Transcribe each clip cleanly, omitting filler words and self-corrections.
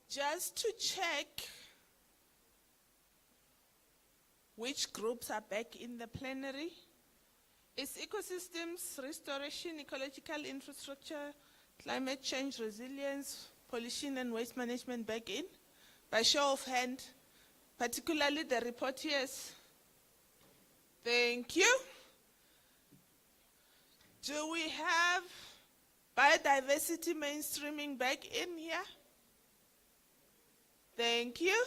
just to check which groups are back in the plenary. Is ecosystems, restoration, ecological infrastructure, climate change, resilience, pollution and waste management back in? By show of hand, particularly the reporters. Thank you. Do we have biodiversity mainstreaming back in here? Thank you.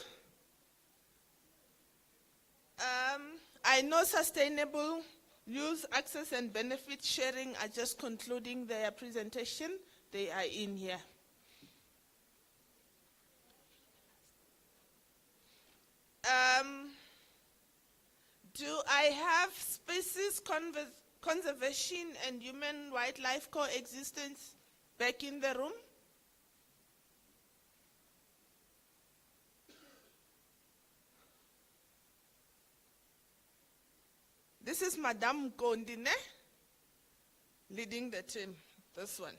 I know sustainable use, access and benefit sharing are just concluding their presentation. They are in here. Do I have species conservation and human wildlife coexistence back in the room? This is Madame Gondine leading the team, this one.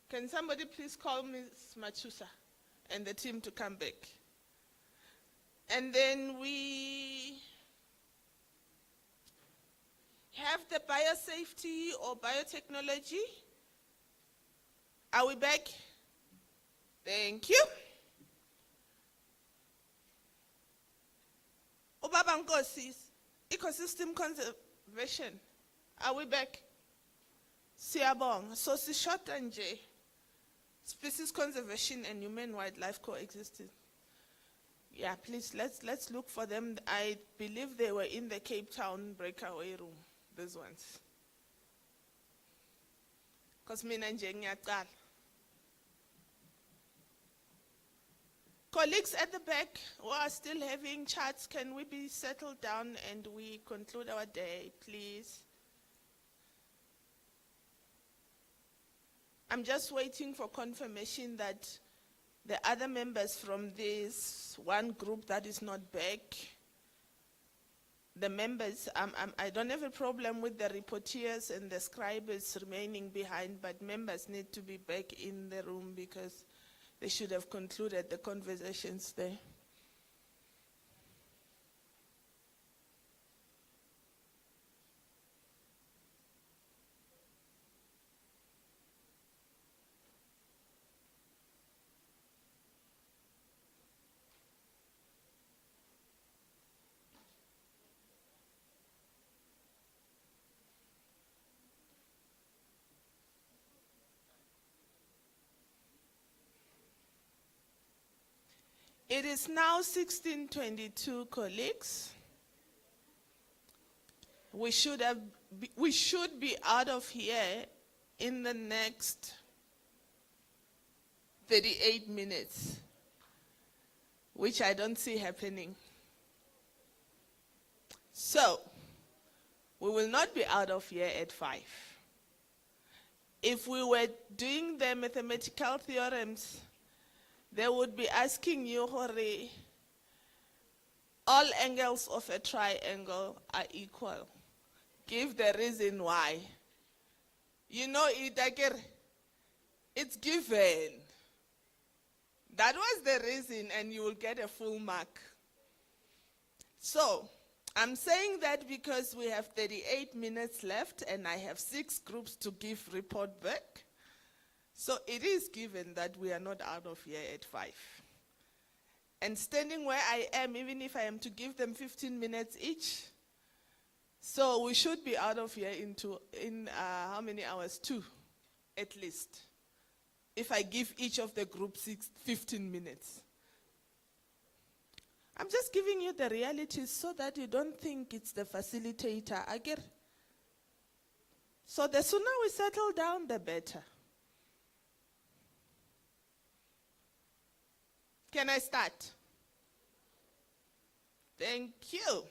Can somebody please call Ms. Machusa and the team to come back? And then we have the biosafety or biotechnology. Are we back? Thank you. Ubaba Nkosi, ecosystem conservation. Are we back? Siyabonga. So sishota nje. Species conservation and human wildlife coexistence. Yeah, please, let's look for them. I believe they were in the Cape Town breakaway room, these ones. Because mina nje ngiyaqala. Colleagues at the back who are still having chats, can we be settled down and we conclude our day, please? I'm just waiting for confirmation that the other members from this one group that is not back, the members, I don't have a problem with the reporters and the scribes remaining behind, but members need to be back in the room because they should have concluded the conversations there. It is now 16:22, colleagues. We should be out of here in the next 38 minutes, which I don't see happening. So, we will not be out of here at 5. If we were doing the mathematical theorems, they would be asking you, Hori, all angles of a triangle are equal. Give the reason why. You know, it's given. That was the reason, and you will get a full mark. So, I'm saying that because we have 38 minutes left, and I have 6 groups to give report back. So it is given that we are not out of here at 5. And standing where I am, even if I am to give them 15 minutes each, so we should be out of here in how many hours? 2, at least. If I give each of the groups 15 minutes. I'm just giving you the realities so that you don't think it's the facilitator. I get. So the sooner we settle down, the better. Can I start? Thank you.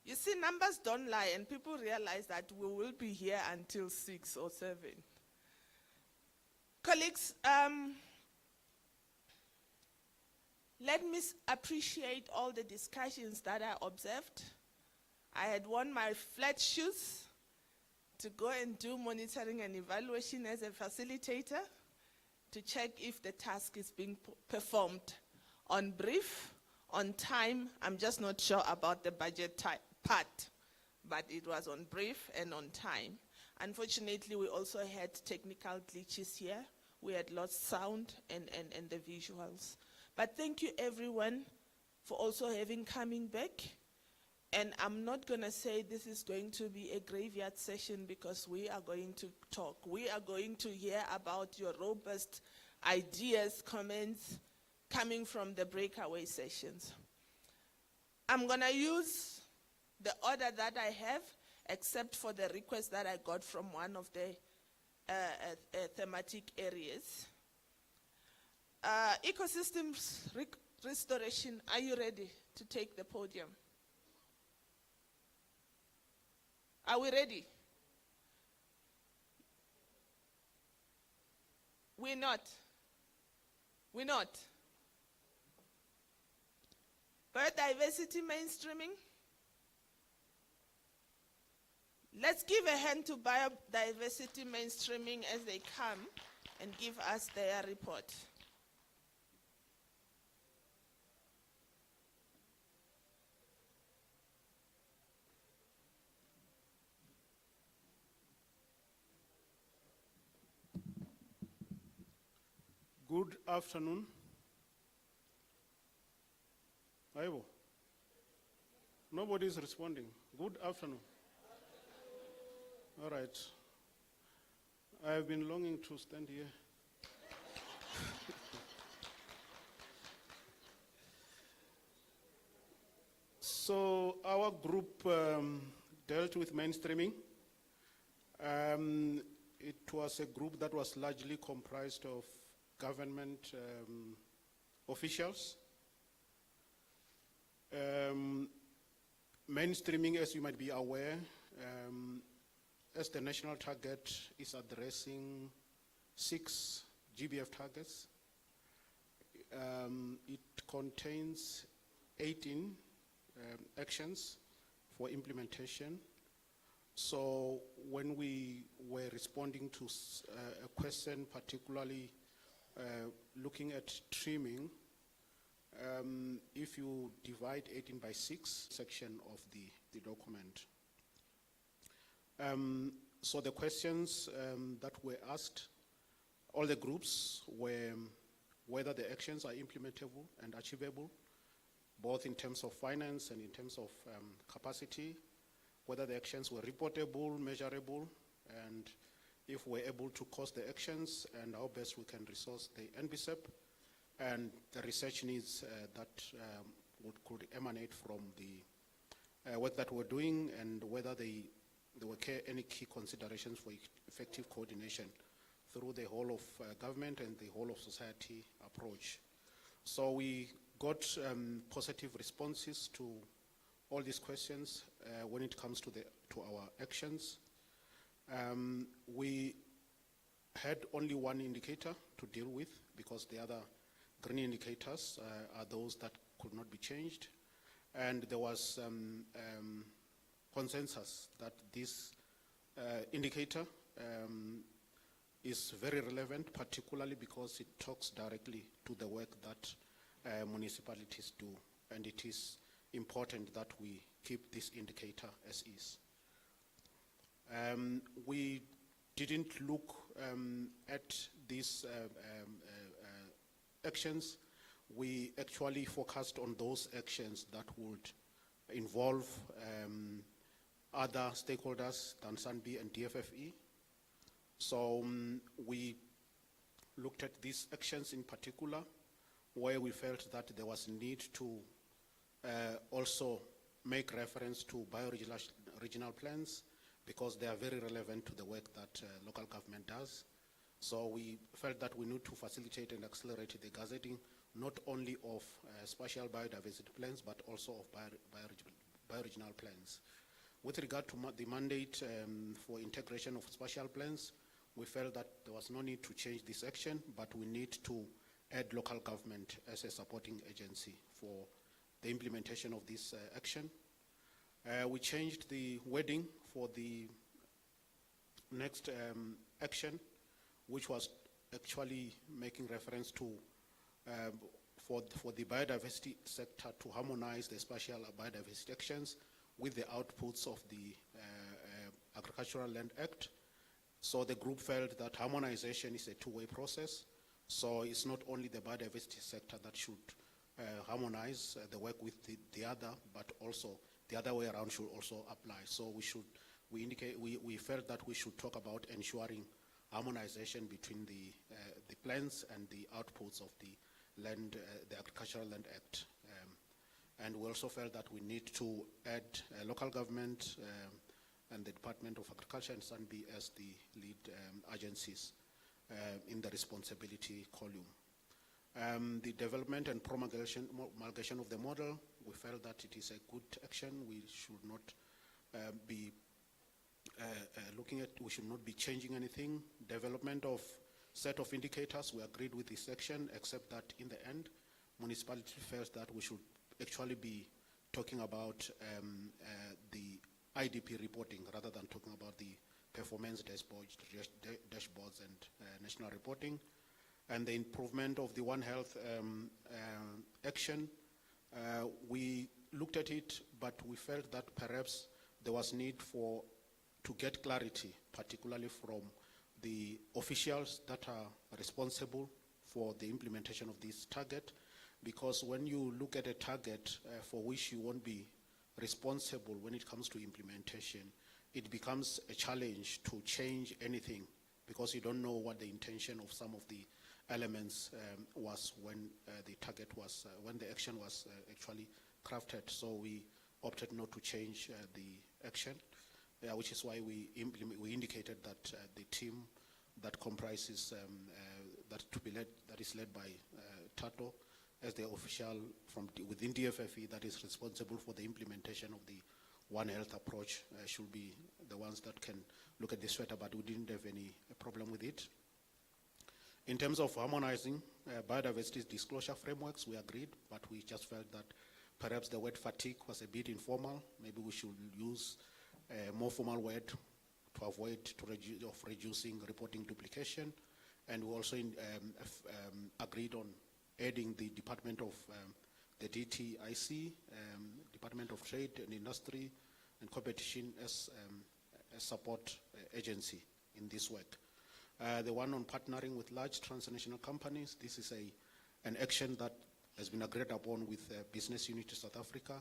You see, numbers don't lie, and people realize that we will be here until 6 or 7. Colleagues, let me appreciate all the discussions that I observed. I had worn my flat shoes to go and do monitoring and evaluation as a facilitator. to check if the task is being performed on brief, on time. I'm just not sure about the budget part, but it was on brief and on time. Unfortunately, we also had technical glitches here. We had lost sound and the visuals. But thank you everyone for also coming back. And I'm not going to say this is going to be a graveyard session, because we are going to talk. We are going to hear about your robust ideas, comments coming from the breakaway sessions. I'm going to use the order that I have, except for the request that I got from one of the thematic areas. Ecosystems restoration, are you ready to take the podium? Are we ready? We're not. We're not. Biodiversity mainstreaming. Let's give a hand to biodiversity mainstreaming as they come and give us their report. Good afternoon. Aibo. Nobody is responding. Good afternoon. All right. I have been longing to stand here. So our group dealt with mainstreaming. It was a group that was largely comprised of government officials. Mainstreaming, as you might be aware, as the national target is addressing 6 GBF targets. It contains 18 actions for implementation. So when we were responding to a question, particularly looking at trimming, if you divide 18 by 6 section of the document. So the questions that were asked, all the groups, were whether the actions are implementable and achievable, both in terms of finance and in terms of capacity, whether the actions were reportable, measurable, and if we're able to cost the actions, and how best we can resource the NBCEP and the research needs that could emanate from the work that we're doing, and whether there were any key considerations for effective coordination through the whole of government and the whole of society approach. So we got positive responses to all these questions when it comes to our actions. We had only one indicator to deal with, because the other green indicators are those that could not be changed. And there was consensus that this indicator is very relevant, particularly because it talks directly to the work that municipalities do. And it is important that we keep this indicator as is. We didn't look at these actions. We actually focused on those actions that would involve other stakeholders than SANBI and DFFE. So we looked at these actions in particular, where we felt that there was need to also make reference to bioregional plans, because they are very relevant to the work that local government does. So we felt that we need to facilitate and accelerate the gazetting, not only of spatial biodiversity plans, but also of bioregional plans. With regard to the mandate for integration of spatial plans, we felt that there was no need to change this action, but we need to add local government as a supporting agency for the implementation of this action. We changed the wording for the next action, which was actually making reference to for the biodiversity sector to harmonize the spatial biodiversity actions with the outputs of the Agricultural Land Act. So the group felt that harmonization is a two-way process. So it's not only the biodiversity sector that should harmonize the work with the other, but also the other way around should also apply. So we felt that we should talk about ensuring harmonization between the plans and the outputs of the the Agricultural Land Act. And we also felt that we need to add local government and the Department of Agriculture and SANBI as the lead agencies in the responsibility column. The development and promulgation of the model, we felt that it is a good action. We should not be we should not be changing anything. Development of set of indicators, we agreed with this section, except that in the end, municipality felt that we should actually be talking about the IDP reporting rather than talking about the performance dashboards and national reporting. And the improvement of the One Health action, we looked at it, but we felt that perhaps there was need to get clarity, particularly from the officials that are responsible for the implementation of this target, because when you look at a target for which you won't be responsible when it comes to implementation, it becomes a challenge to change anything because you don't know what the intention of some of the elements was when the target was, when the action was actually crafted. So we opted not to change the action, which is why we indicated that the team that comprises, that is led by Tato as the official from within DFFE that is responsible for the implementation of the One Health approach should be the ones that can look at this sweater, but we didn't have any problem with it. In terms of harmonizing biodiversity disclosure frameworks, we agreed, but we just felt that perhaps the word fatigue was a bit informal. Maybe we should use a more formal word to avoid reducing reporting duplication. And we also agreed on adding the Department of the DTIC, Department of Trade and Industry and Competition as a support agency in this work. The one on partnering with large transnational companies, this is an action that has been agreed upon with Business Unity South Africa.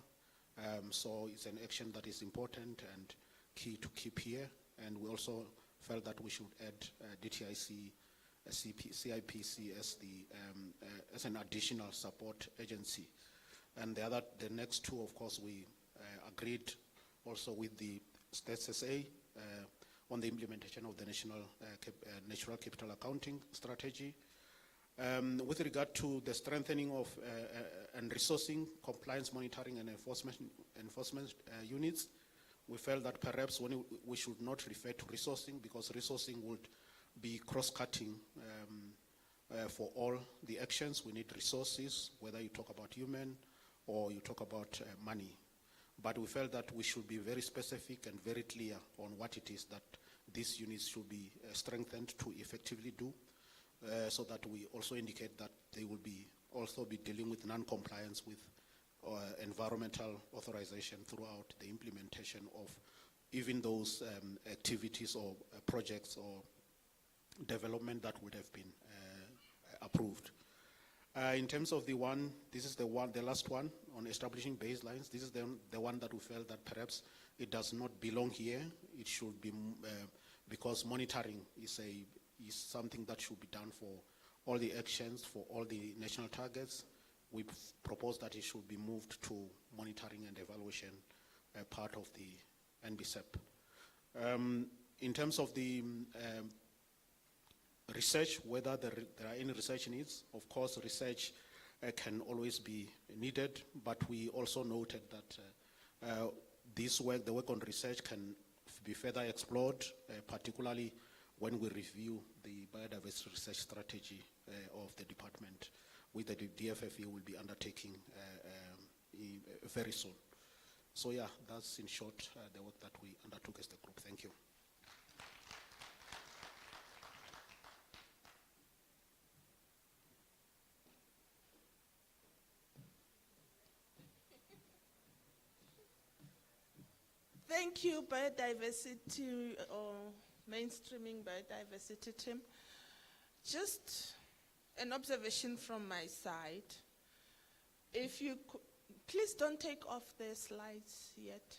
So it's an action that is important and key to keep here. And we also felt that we should add DTIC, CIPC as an additional support agency. And the next two, of course, we agreed also with the States SA on the implementation of the Natural Capital Accounting Strategy. With regard to the strengthening of and resourcing, compliance monitoring and enforcement units, we felt that perhaps we should not refer to resourcing because resourcing would be cross-cutting for all the actions. We need resources, whether you talk about human or you talk about money. But we felt that we should be very specific and very clear on what it is that these units should be strengthened to effectively do, so that we also indicate that they will also be dealing with non-compliance with environmental authorization throughout the implementation of even those activities or projects or development that would have been approved. In terms of the last one on establishing baselines, this is the one that we felt that perhaps it does not belong here. It should be, because monitoring is something that should be done for all the actions, for all the national targets. We propose that it should be moved to monitoring and evaluation part of the NBCEP. In terms of the research, whether there are any research needs, of course research can always be needed, but we also noted that the work on research can be further explored, particularly when we review the biodiversity research strategy of the department, which the DFFE will be undertaking very soon. So yeah, that's in short the work that we undertook as the group. Thank you. Thank you, biodiversity or mainstreaming biodiversity team. Just an observation from my side. If you please don't take off the slides yet.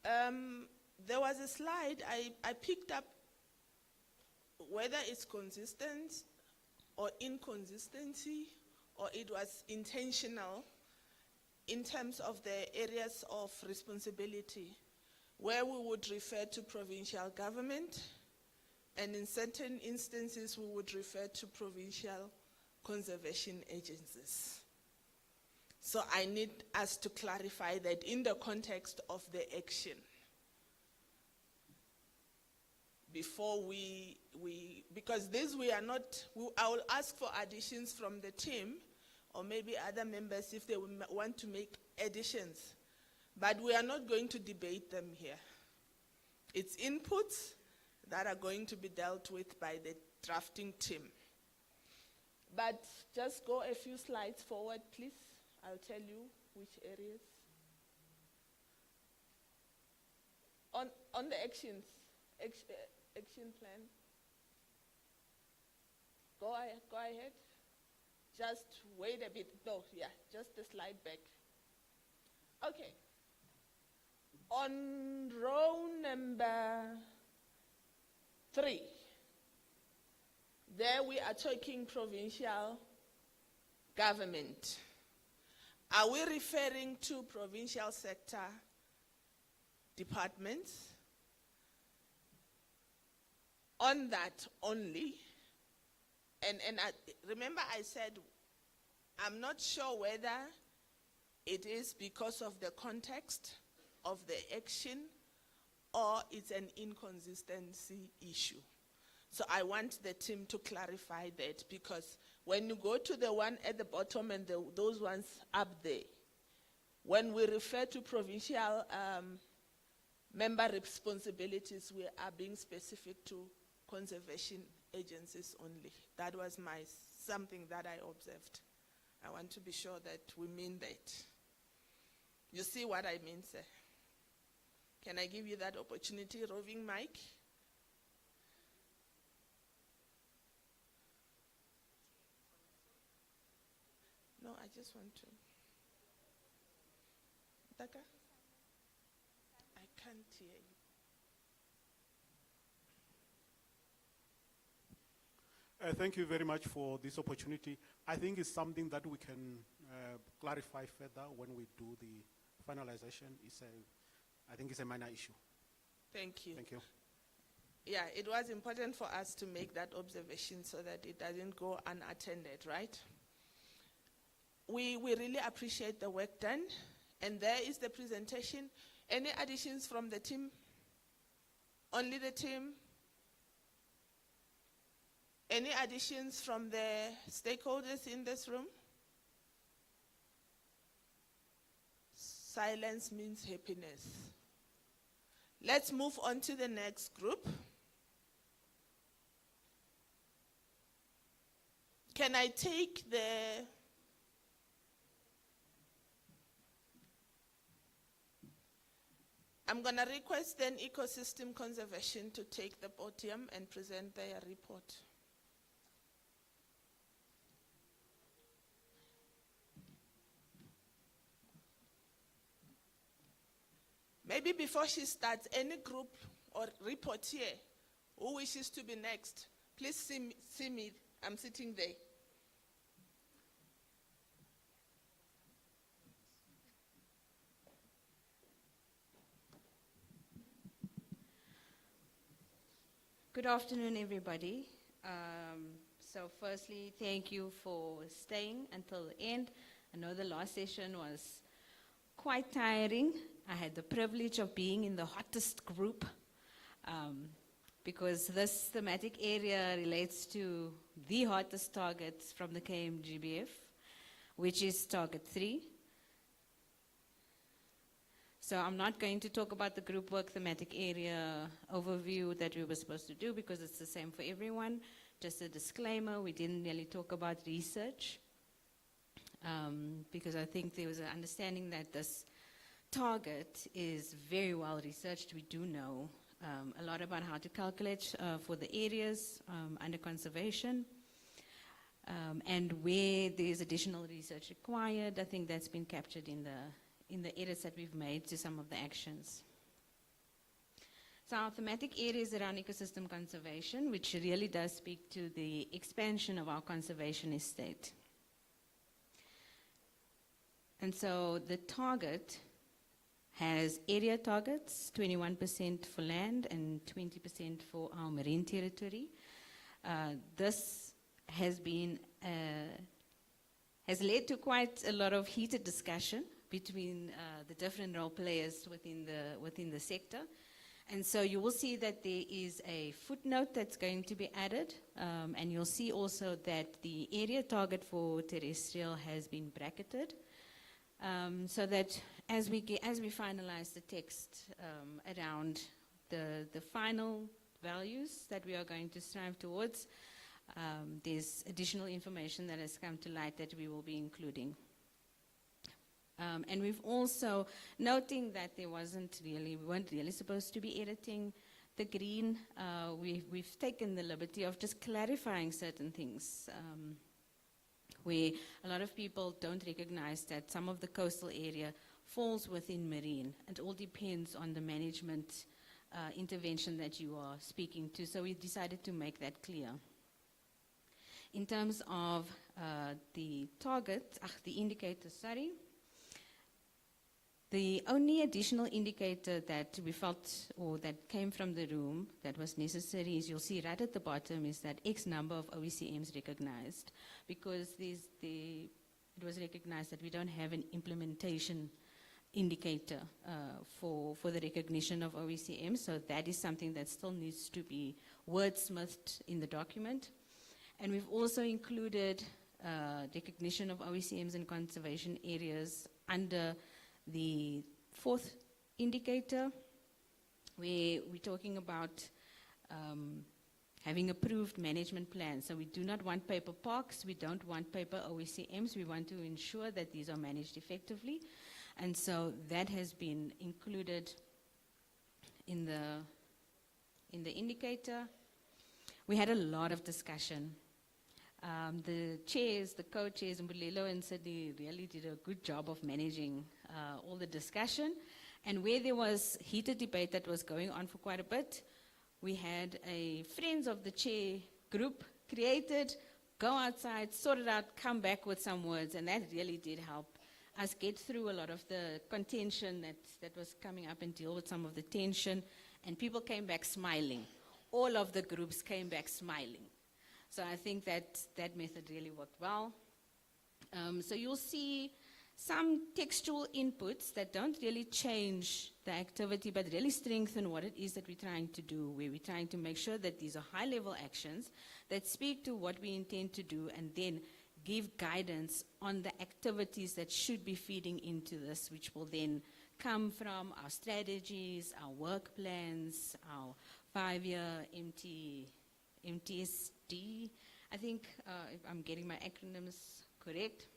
There was a slide I picked up, whether it's consistent or inconsistency, or it was intentional in terms of the areas of responsibility, where we would refer to provincial government, and in certain instances we would refer to provincial conservation agencies. So I need us to clarify that in the context of the action. Before because this we are not, I will ask for additions from the team, or maybe other members if they want to make additions. But we are not going to debate them here. It's inputs that are going to be dealt with by the drafting team. But just go a few slides forward, please. I'll tell you which areas. On the actions, action plan. Go ahead. Just wait a bit. No, yeah, just the slide back. Okay. On row number 3, there we are talking provincial government. Are we referring to provincial sector departments? On that only? And remember I said, I'm not sure whether it is because of the context of the action or it's an inconsistency issue. So I want the team to clarify that, because when you go to the one at the bottom and those ones up there, when we refer to provincial member responsibilities, we are being specific to conservation agencies only. That was something that I observed. I want to be sure that we mean that. You see what I mean, sir? Can I give you that opportunity, roving mic? No, I just want to. Taka? I can't hear you. Thank you very much for this opportunity. I think it's something that we can clarify further when we do the finalization. I think it's a minor issue. Thank you. Thank you. Yeah, it was important for us to make that observation so that it doesn't go unattended, right? We really appreciate the work done. And there is the presentation. Any additions from the team? Only the team? Any additions from the stakeholders in this room? Silence means happiness. Let's move on to the next group. Can I take I'm going to request then Ecosystem Conservation to take the podium and present their report. Maybe before she starts, any group or report here who wishes to be next, please see me. I'm sitting there. Good afternoon, everybody. So firstly, thank you for staying until the end. I know the last session was quite tiring. I had the privilege of being in the hottest group because this thematic area relates to the hottest targets from the KMGBF, which is target 3. So I'm not going to talk about the group work thematic area overview that we were supposed to do because it's the same for everyone. Just a disclaimer, we didn't really talk about research because I think there was an understanding that this target is very well researched. We do know a lot about how to calculate for the areas under conservation. And where there's additional research required, I think that's been captured in the edits that we've made to some of the actions. So our thematic areas around ecosystem conservation, which really does speak to the expansion of our conservation estate. And so the target has area targets, 21% for land and 20% for our marine territory. This has led to quite a lot of heated discussion between the different role players within the sector. And so you will see that there is a footnote that's going to be added, and you'll see also that the area target for terrestrial has been bracketed, so that as we finalize the text around the final values that we are going to strive towards, there's additional information that has come to light that we will be including. And we've also, noting that we weren't really supposed to be editing the green, we've taken the liberty of just clarifying certain things, where a lot of people don't recognize that some of the coastal area falls within marine. It all depends on the management intervention that you are speaking to, so we decided to make that clear. In terms of the target, the indicator, the only additional indicator that we felt, or that came from the room that was necessary, is you'll see right at the bottom is that X number of OECMs recognized, because it was recognized that we don't have an implementation indicator for the recognition of OECMs, so that is something that still needs to be wordsmithed in the document. And we've also included recognition of OECMs and conservation areas under the fourth indicator, where we're talking about having approved management plans. So we do not want paper parks, we don't want paper OECMs, we want to ensure that these are managed effectively. And so that has been included in the indicator. We had a lot of discussion. The chairs, the co-chairs, Mbulelo and Sadi really did a good job of managing all the discussion. And where there was heated debate that was going on for quite a bit, we had a Friends of the Chair group created, go outside, sort it out, come back with some words, and that really did help us get through a lot of the contention that was coming up and deal with some of the tension, and people came back smiling. All of the groups came back smiling. So I think that method really worked well. So you'll see some textual inputs that don't really change the activity, but really strengthen what it is that we're trying to do, where we're trying to make sure that these are high-level actions that speak to what we intend to do, and then give guidance on the activities that should be feeding into this, which will then come from our strategies, our work plans, our 5-year MTSD, I think, if I'm getting my acronyms correct.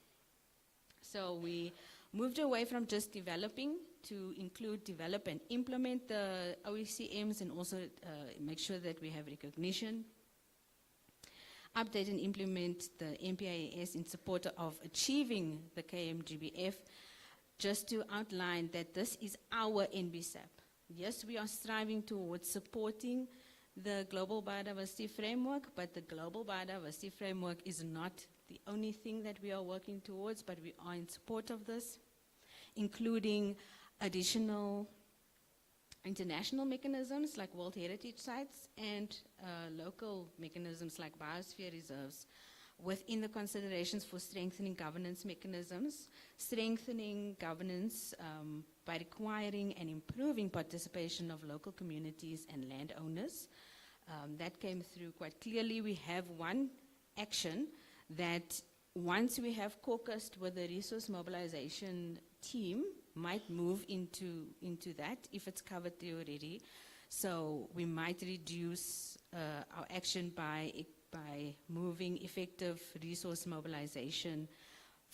So we moved away from just developing to include develop and implement the OECMs, and also make sure that we have recognition. Update and implement the MPIAS in support of achieving the KMGBF, just to outline that this is our NBSAP. Yes, we are striving towards supporting the Global Biodiversity Framework, but the Global Biodiversity Framework is not the only thing that we are working towards, but we are in support of this, including additional international mechanisms like World Heritage Sites and local mechanisms like biosphere reserves within the considerations for strengthening governance mechanisms, strengthening governance by requiring and improving participation of local communities and landowners. That came through quite clearly. We have one action that once we have caucused with the resource mobilization team, might move into that if it's covered there already. So we might reduce our action by moving effective resource mobilization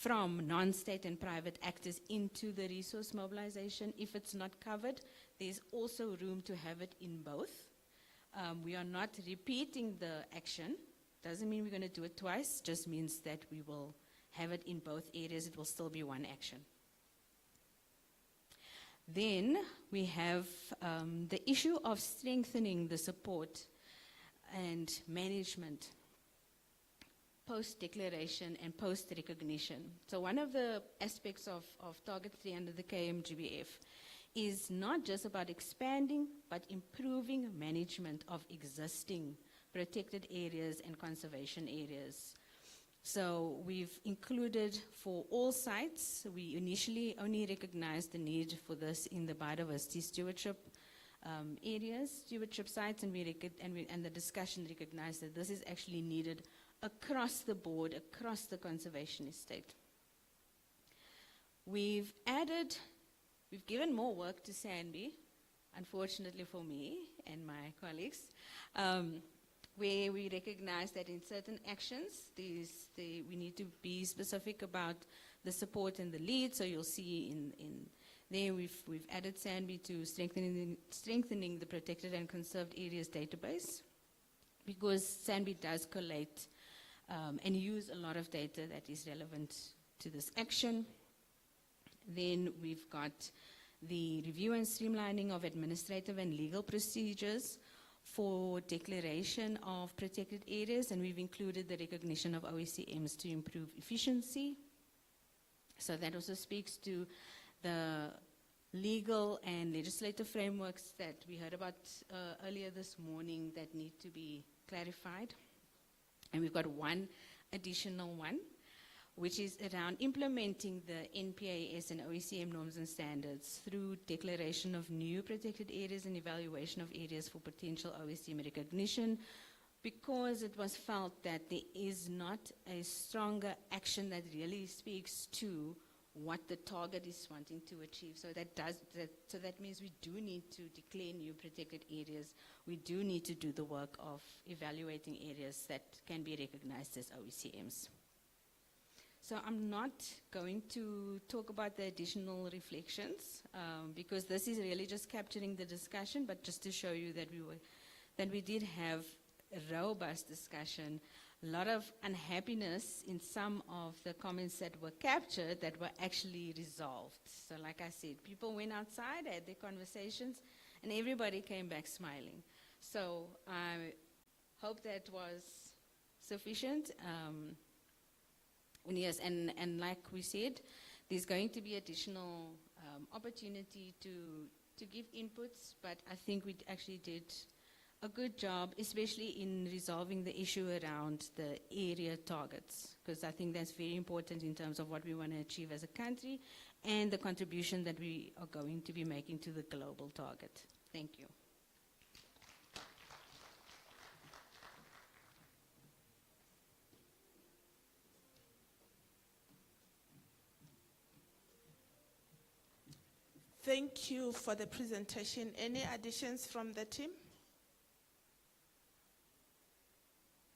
from non-state and private actors into the resource mobilization. If it's not covered, there's also room to have it in both. We are not repeating the action. Doesn't mean we're going to do it twice, just means that we will have it in both areas. It will still be one action. Then we have the issue of strengthening the support and management post-declaration and post-recognition. So one of the aspects of Target 3 under the KMGBF is not just about expanding, but improving management of existing protected areas and conservation areas. So we've included for all sites, we initially only recognized the need for this in the biodiversity stewardship areas, stewardship sites, and the discussion recognized that this is actually needed across the board, across the conservation estate. We've given more work to Sanby, unfortunately for me and my colleagues, where we recognize that in certain actions, we need to be specific about the support and the lead. So you'll see in there we've added Sanby to strengthening the protected and conserved areas database, because Sanby does collate and use a lot of data that is relevant to this action. Then we've got the review and streamlining of administrative and legal procedures for declaration of protected areas, and we've included the recognition of OECMs to improve efficiency. So that also speaks to the legal and legislative frameworks that we heard about earlier this morning that need to be clarified. And we've got one additional one, which is around implementing the NPAS and OECM norms and standards through declaration of new protected areas and evaluation of areas for potential OECM recognition, because it was felt that there is not a stronger action that really speaks to what the target is wanting to achieve. So that means we do need to declare new protected areas. We do need to do the work of evaluating areas that can be recognized as OECMs. So I'm not going to talk about the additional reflections because this is really just capturing the discussion, but just to show you that we did have a robust discussion, a lot of unhappiness in some of the comments that were captured that were actually resolved. So like I said, people went outside, had their conversations, and everybody came back smiling. So I hope that was sufficient. Yes, and like we said, there's going to be additional opportunity to give inputs, but I think we actually did a good job, especially in resolving the issue around the area targets, because I think that's very important in terms of what we want to achieve as a country and the contribution that we are going to be making to the global target. Thank you. Thank you for the presentation. Any additions from the team?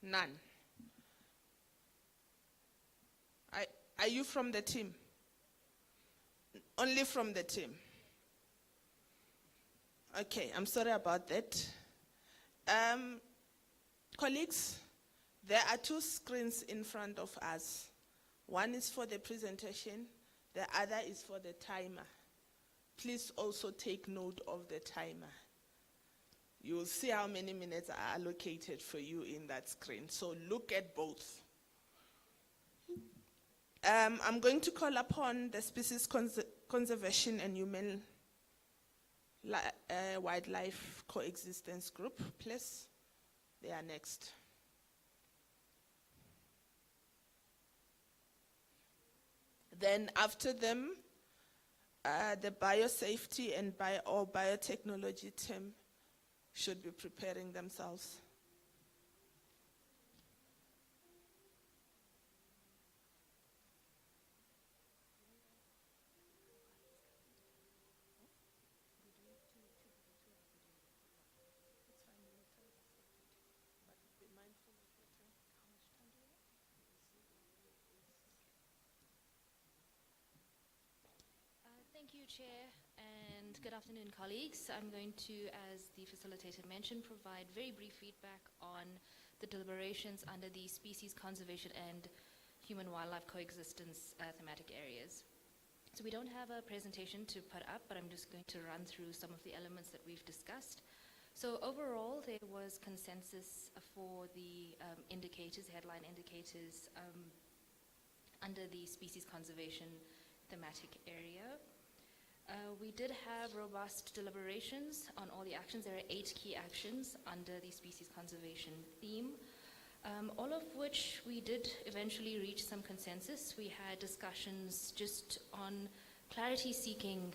None. Are you from the team? Only from the team. Okay, I'm sorry about that. Colleagues, there are two screens in front of us. One is for the presentation, the other is for the timer. Please also take note of the timer. You will see how many minutes are allocated for you in that screen. So look at both. I'm going to call upon the Species Conservation and Human Wildlife Coexistence Group, please. They are next. Then after them, the biosafety and biotechnology team should be preparing themselves. you, Chair, and good afternoon, colleagues. I'm going to, as the facilitator mentioned, provide very brief feedback on the deliberations under the species conservation and human-wildlife coexistence thematic areas. So we don't have a presentation to put up, but I'm just going to run through some of the elements that we've discussed. So overall, there was consensus for the indicators, headline indicators, under the species conservation thematic area. We did have robust deliberations on all the actions. There are 8 key actions under the species conservation theme, all of which we did eventually reach some consensus. We had discussions just on clarity-seeking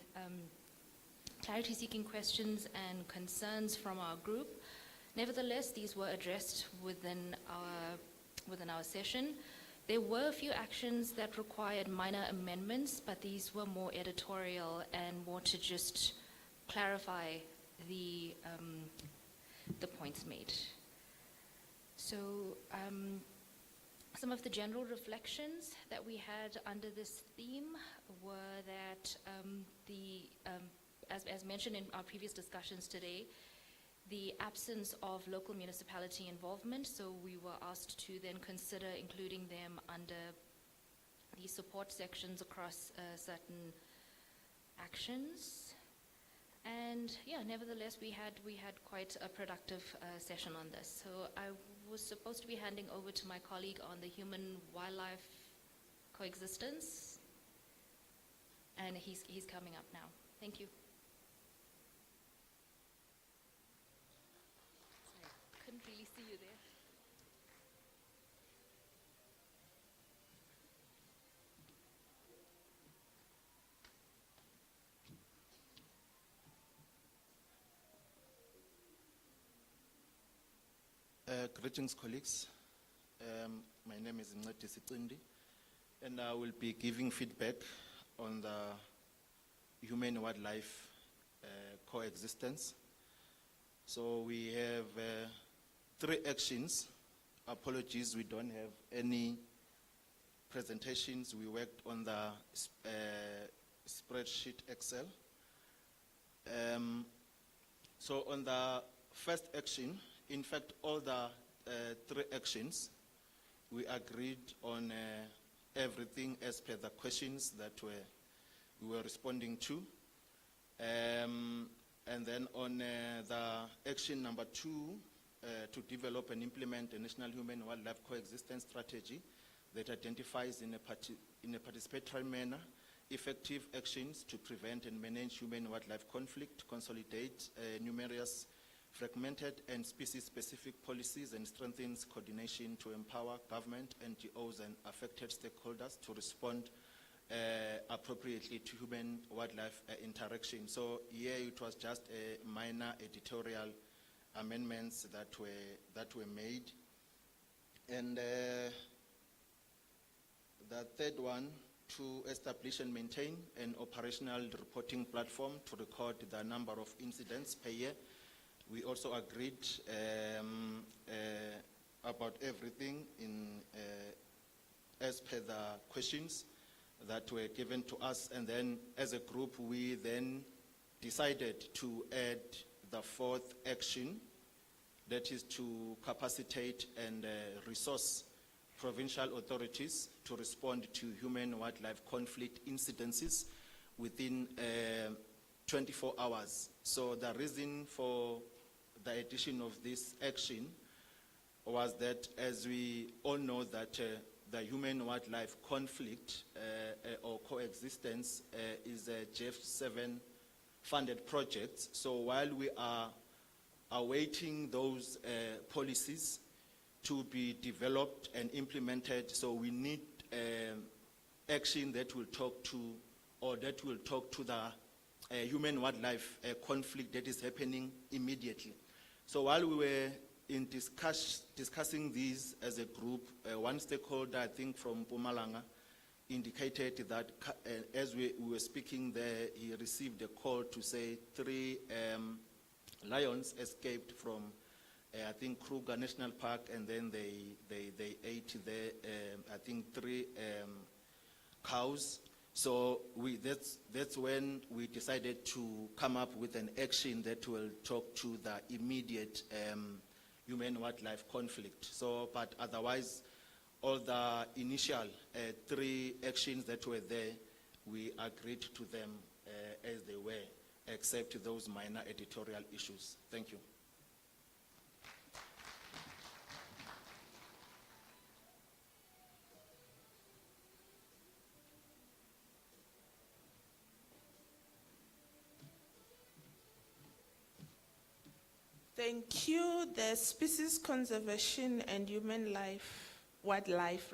questions and concerns from our group. Nevertheless, these were addressed within our session. There were a few actions that required minor amendments, but these were more editorial and more to just clarify the points made. So some of the general reflections that we had under this theme were that as mentioned in our previous discussions today, the absence of local municipality involvement, so we were asked to then consider including them under the support sections across certain actions. And yeah, nevertheless, we had quite a productive session on this. So I was supposed to be handing over to my colleague on the human-wildlife coexistence, and he's coming up now. Thank you. Couldn't really see you there. Greetings, colleagues. My name is Consultative, and I will be giving feedback on the human-wildlife coexistence. So we have 3 actions. Apologies, we don't have any presentations. We worked on the spreadsheet Excel. So on the first action, in fact, all the 3 actions, we agreed on everything as per the questions that we were responding to. And then on the action number 2, to develop and implement a national human-wildlife coexistence strategy that identifies in a participatory manner effective actions to prevent and manage human-wildlife conflict, consolidate numerous fragmented and species-specific policies, and strengthens coordination to empower government, NGOs, and affected stakeholders to respond appropriately to human-wildlife interaction. So here it was just a minor editorial amendments that were made. And the third one, to establish and maintain an operational reporting platform to record the number of incidents per year. We also agreed about everything as per the questions that were given to us, and then as a group we then decided to add the 4th action, that is to capacitate and resource provincial authorities to respond to human-wildlife conflict incidences within 24 hours. So the reason for the addition of this action was that, as we all know, that the human-wildlife conflict or coexistence is a GEF7 funded project. So while we are awaiting those policies to be developed and implemented, so we need action that will talk to, or that will talk to the human-wildlife conflict that is happening immediately. So while we were in discussing these as a group, one stakeholder, I think from Mpumalanga, indicated that as we were speaking there, he received a call to say 3 lions escaped from, I think, Kruger National Park, and then they ate there, I think 3 cows. So that's when we decided to come up with an action that will talk to the immediate human-wildlife conflict. So, but otherwise, all the initial 3 actions that were there, we agreed to them as they were, except those minor editorial issues. Thank you. Thank you. The Species Conservation and Wildlife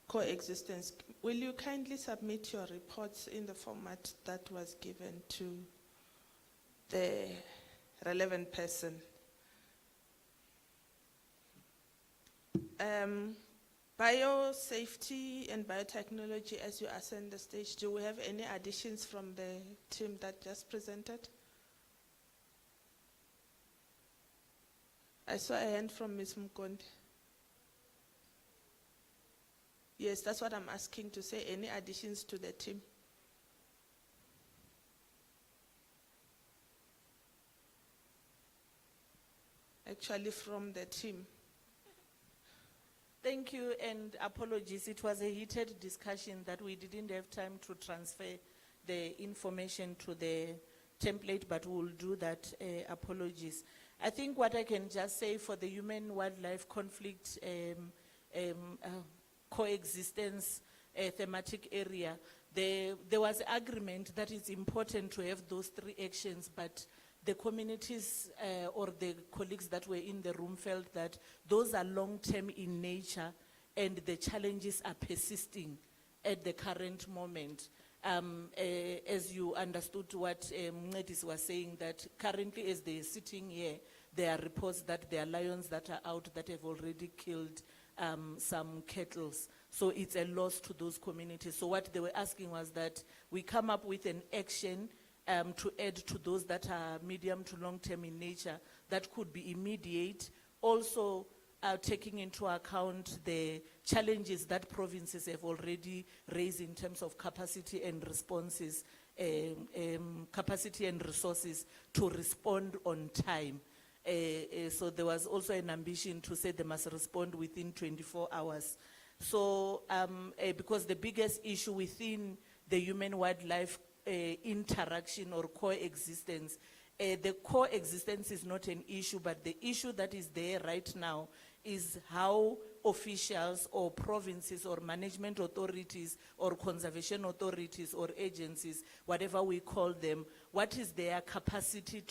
Coexistence. Will you kindly submit your reports in the format that was given to the relevant person? Biosafety and biotechnology, as you ascend the stage, do we have any additions from the team that just presented? I saw a hand from Ms. Mkondi. Yes, that's what I'm asking, to say any additions to the team. Actually, from the team. Thank you and apologies. It was a heated discussion that we didn't have time to transfer the information to the template, but we'll do that. Apologies. I think what I can just say for the human-wildlife conflict coexistence thematic area, there was agreement that it's important to have those 3 actions, but the communities or the colleagues that were in the room felt that those are long-term in nature and the challenges are persisting at the current moment. As you understood what Mncedisi was saying, that currently as they're sitting here, there are reports that there are lions that are out that have already killed some cattle. So it's a loss to those communities. So what they were asking was that we come up with an action to add to those that are medium to long term in nature that could be immediate, also taking into account the challenges that provinces have already raised in terms of capacity and responses, capacity and resources to respond on time. So there was also an ambition to say they must respond within 24 hours. So because the biggest issue within the human-wildlife interaction or coexistence, the coexistence is not an issue, but the issue that is there right now is how officials or provinces or management authorities or conservation authorities or agencies, whatever we call them, what is their capacity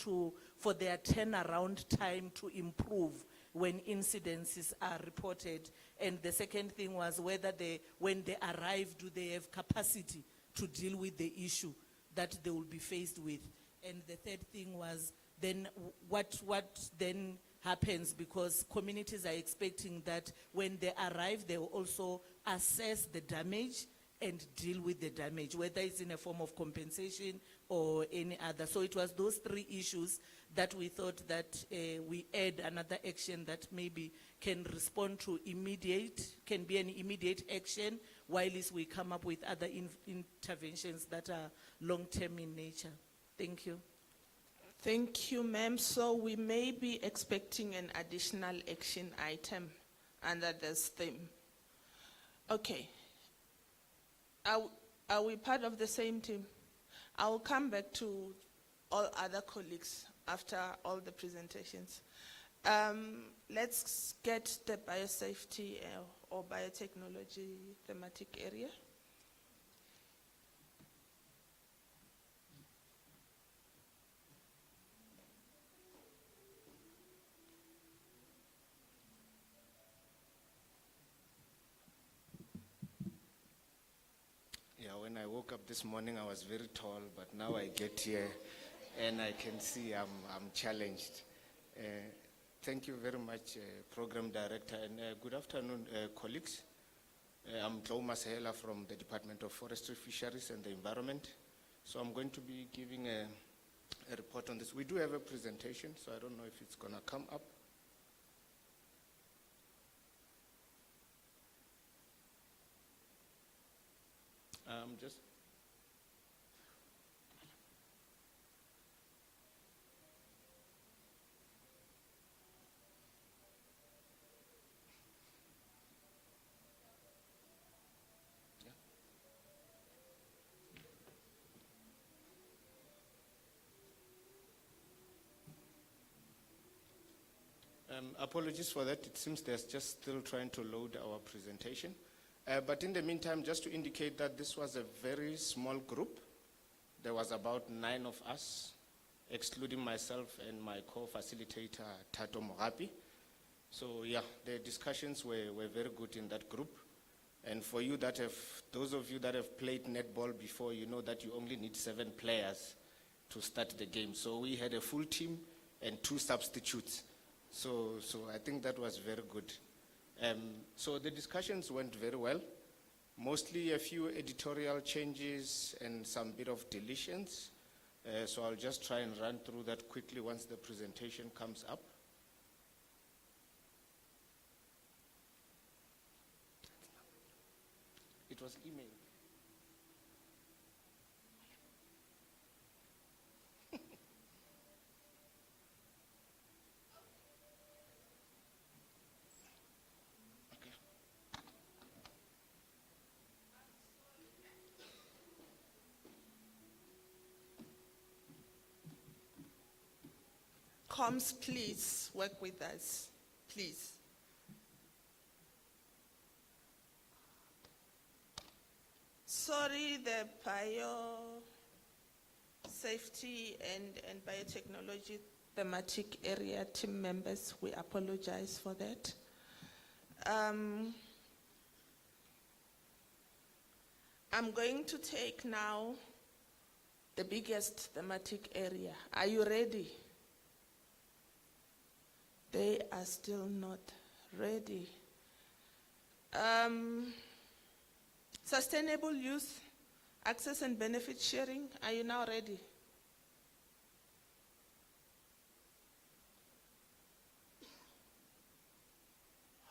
for their turnaround time to improve when incidences are reported. And the second thing was whether when they arrive, do they have capacity to deal with the issue that they will be faced with. And the third thing was then what then happens, because communities are expecting that when they arrive, they will also assess the damage and deal with the damage, whether it's in a form of compensation or any other. So it was those 3 issues that we thought that we add another action that maybe can respond to can be an immediate action, while we come up with other interventions that are long-term in nature. Thank you. Thank you, ma'am. So we may be expecting an additional action item under this theme. Okay. Are we part of the same team? I will come back to all other colleagues after all the presentations. Let's get the biosafety or biotechnology thematic area. Yeah, when I woke up this morning, I was very tall, but now I get here and I can see I'm challenged. Thank you very much, Program Director, and good afternoon, colleagues. I'm Joe Masahela from the Department of Forestry, Fisheries and the Environment. So I'm going to be giving a report on this. We do have a presentation, so I don't know if it's going to come up. Apologies for that. It seems they're just still trying to load our presentation. But in the meantime, just to indicate that this was a very small group. There was about 9 of us, excluding myself and my co-facilitator, Tato Morapi. So yeah, the discussions were very good in that group. And for you that have, those of you that have played netball before, you know that you only need 7 players to start the game. So we had a full team and 2 substitutes. So I think that was very good. So the discussions went very well. Mostly a few editorial changes and some bit of deletions. So I'll just try and run through that quickly once the presentation comes up. It was emailed. Comms, please work with us, please. Sorry, the biosafety and biotechnology thematic area team members, we apologize for that. I'm going to take now the biggest thematic area. Are you ready? They are still not ready. Sustainable use, access and benefit sharing. Are you now ready?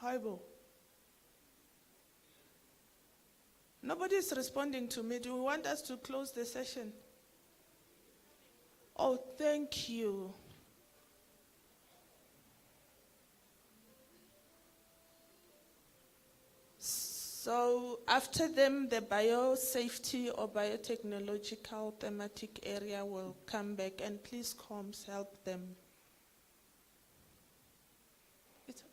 Haibo. Nobody is responding to me. Do you want us to close the session? Oh, thank you. So after them, the biosafety or biotechnological thematic area will come back, and please, comms, help them. It's okay.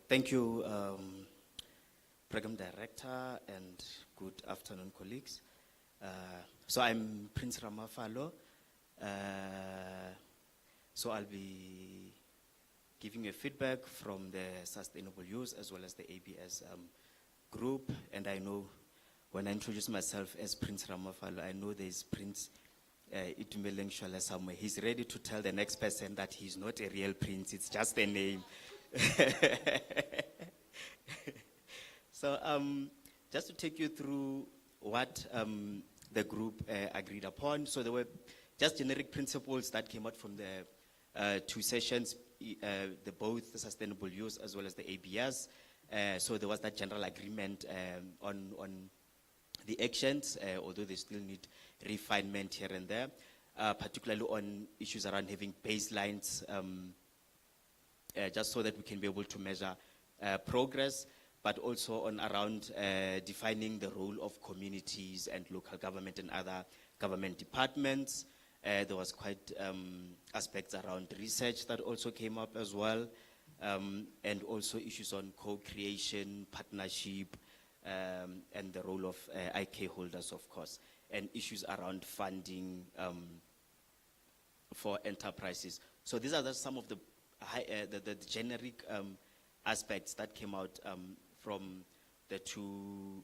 Thank you, Program Director, and good afternoon, colleagues. So I'm Prince Ramafalo. So I'll be giving you feedback from the Sustainable Use as well as the ABS group. And I know when I introduce myself as Prince Ramafalo, I know there's Prince Itumeleng Shwala somewhere. He's ready to tell the next person that he's not a real prince, it's just a name. So just to take you through what the group agreed upon. So there were just generic principles that came out from the 2 sessions, both the sustainable use as well as the ABS. So there was that general agreement on the actions, although they still need refinement here and there, particularly on issues around having baselines, just so that we can be able to measure progress, but also on around defining the role of communities and local government and other government departments. There was quite aspects around research that also came up as well, and also issues on co-creation, partnership, and the role of IK holders, of course, and issues around funding for enterprises. So these are just some of the generic aspects that came out from the 2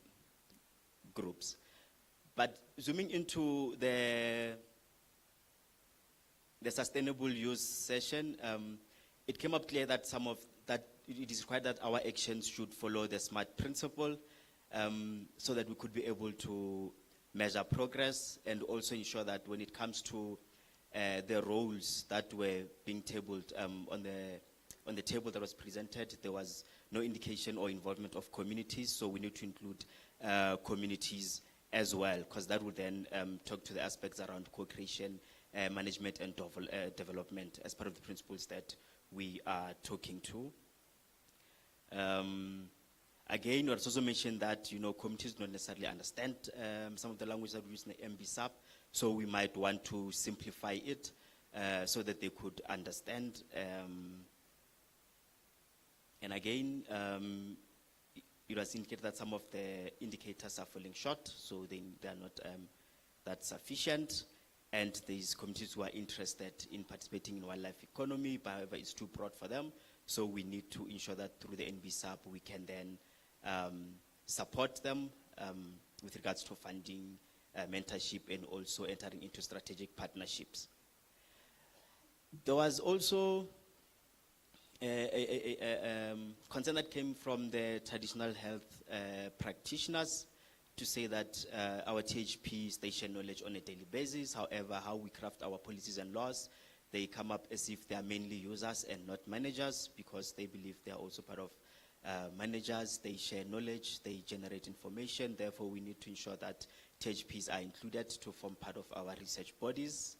groups. But zooming into the sustainable use session, it came up clear that it is required that our actions should follow the SMART principle, so that we could be able to measure progress and also ensure that when it comes to the roles that were being tabled on the table that was presented, there was no indication or involvement of communities, so we need to include communities as well, because that will then talk to the aspects around co-creation, management and development as part of the principles that we are talking to. Again, it's also mentioned that, communities don't necessarily understand some of the language that we use in the MBSAP, so we might want to simplify it so that they could understand. And again, it was indicated that some of the indicators are falling short, so they are not that sufficient. And these communities who are interested in participating in wildlife economy, but however, it's too broad for them. So we need to ensure that through the NBSAP, we can then support them with regards to funding, mentorship, and also entering into strategic partnerships. There was also a concern that came from the traditional health practitioners to say that our THPs, they share knowledge on a daily basis. However, how we craft our policies and laws, they come up as if they are mainly users and not managers, because they believe they are also part of managers. They share knowledge, they generate information. Therefore, we need to ensure that THPs are included to form part of our research bodies.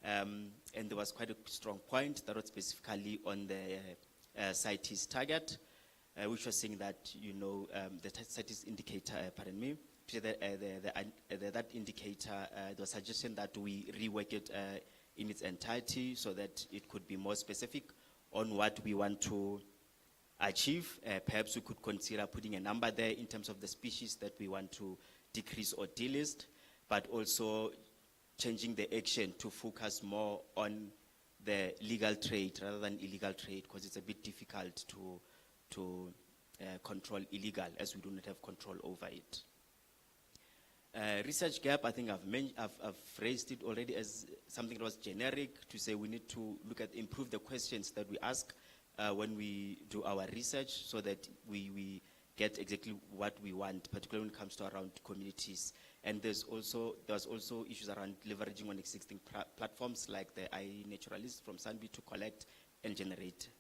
And there was quite a strong point that was specifically on the CITES target, which was saying that, the CITES indicator, pardon me, that indicator, there was a suggestion that we rework it in its entirety so that it could be more specific on what we want to achieve. Perhaps we could consider putting a number there in terms of the species that we want to decrease or delist, but also changing the action to focus more on the legal trade rather than illegal trade, because it's a bit difficult to control illegal, as we do not have control over it. Research gap, I think I've raised it already as something that was generic, to say we need to look at, improve the questions that we ask when we do our research, so that we get exactly what we want, particularly when it comes to around communities. And there was also issues around leveraging on existing platforms like the iNaturalist from Sanbi to collect and generate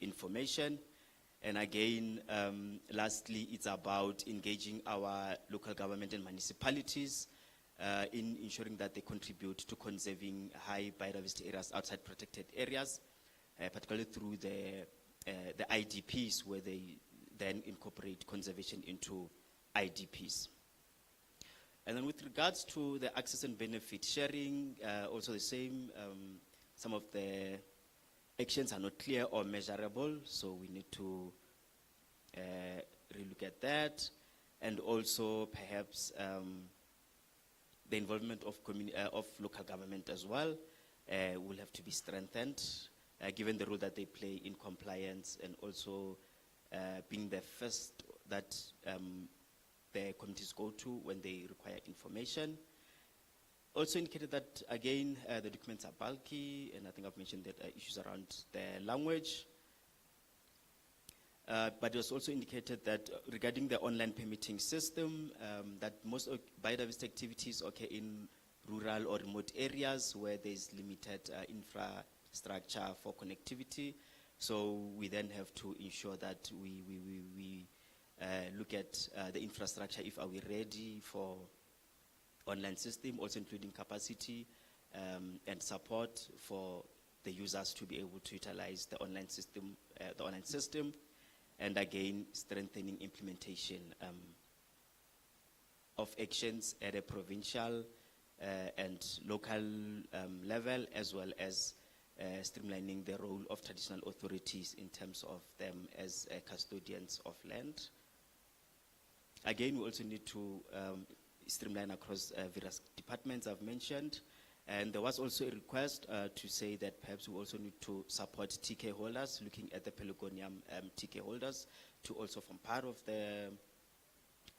information. And again, lastly, it's about engaging our local government and municipalities in ensuring that they contribute to conserving high biodiversity areas outside protected areas, particularly through the IDPs, where they then incorporate conservation into IDPs. And then with regards to the access and benefit sharing, also the same, some of the actions are not clear or measurable, so we need to relook at that. And also perhaps the involvement of local government as well will have to be strengthened, given the role that they play in compliance, and also being the first that the communities go to when they require information. Also indicated that, again, the documents are bulky, and I think I've mentioned that issues around the language. But it was also indicated that regarding the online permitting system, that most biodiversity activities occur in rural or remote areas where there's limited infrastructure for connectivity. So we then have to ensure that we look at the infrastructure, if are we ready for online system, also including capacity and support for the users to be able to utilize the online system, and again, strengthening implementation of actions at a provincial and local level, as well as streamlining the role of traditional authorities in terms of them as custodians of land. Again, we also need to streamline across various departments I've mentioned. And there was also a request to say that perhaps we also need to support TK holders, looking at the Pelargonium TK holders, to also form part of the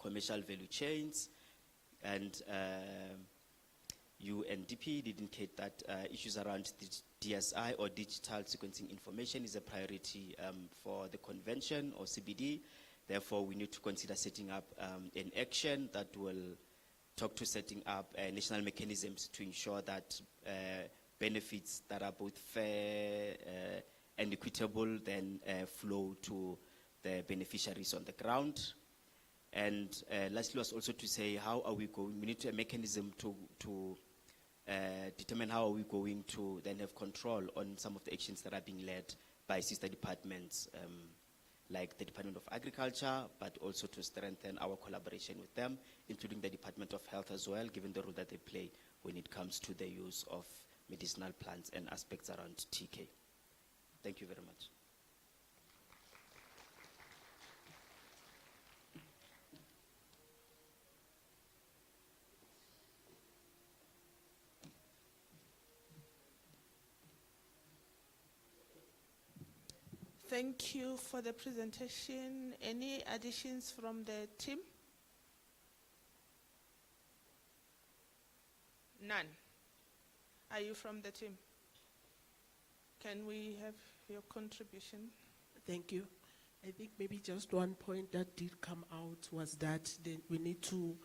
commercial value chains. And UNDP did indicate that issues around DSI, or digital sequencing information, is a priority for the convention or CBD. Therefore, we need to consider setting up an action that will talk to setting up national mechanisms to ensure that benefits that are both fair and equitable then flow to the beneficiaries on the ground. And lastly was also to say, how are we going, we need a mechanism to determine how are we going to then have control on some of the actions that are being led by sister departments, like the Department of Agriculture, but also to strengthen our collaboration with them, including the Department of Health as well, given the role that they play when it comes to the use of medicinal plants and aspects around TK. Thank you very much. Thank you for the presentation. Any additions from the team? None. Are you from the team? Can we have your contribution? Thank you. I think maybe just one point that did come out was that we need to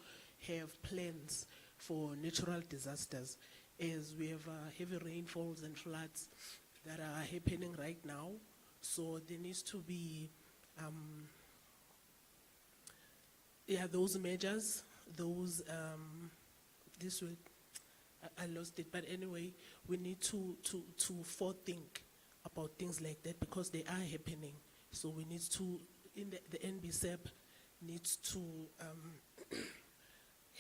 have plans for natural disasters, as we have heavy rainfalls and floods that are happening right now. So there needs to be, those measures, those, this way, I lost it, but anyway, we need to forethink about things like that because they are happening. So we need to, the NBSEP needs to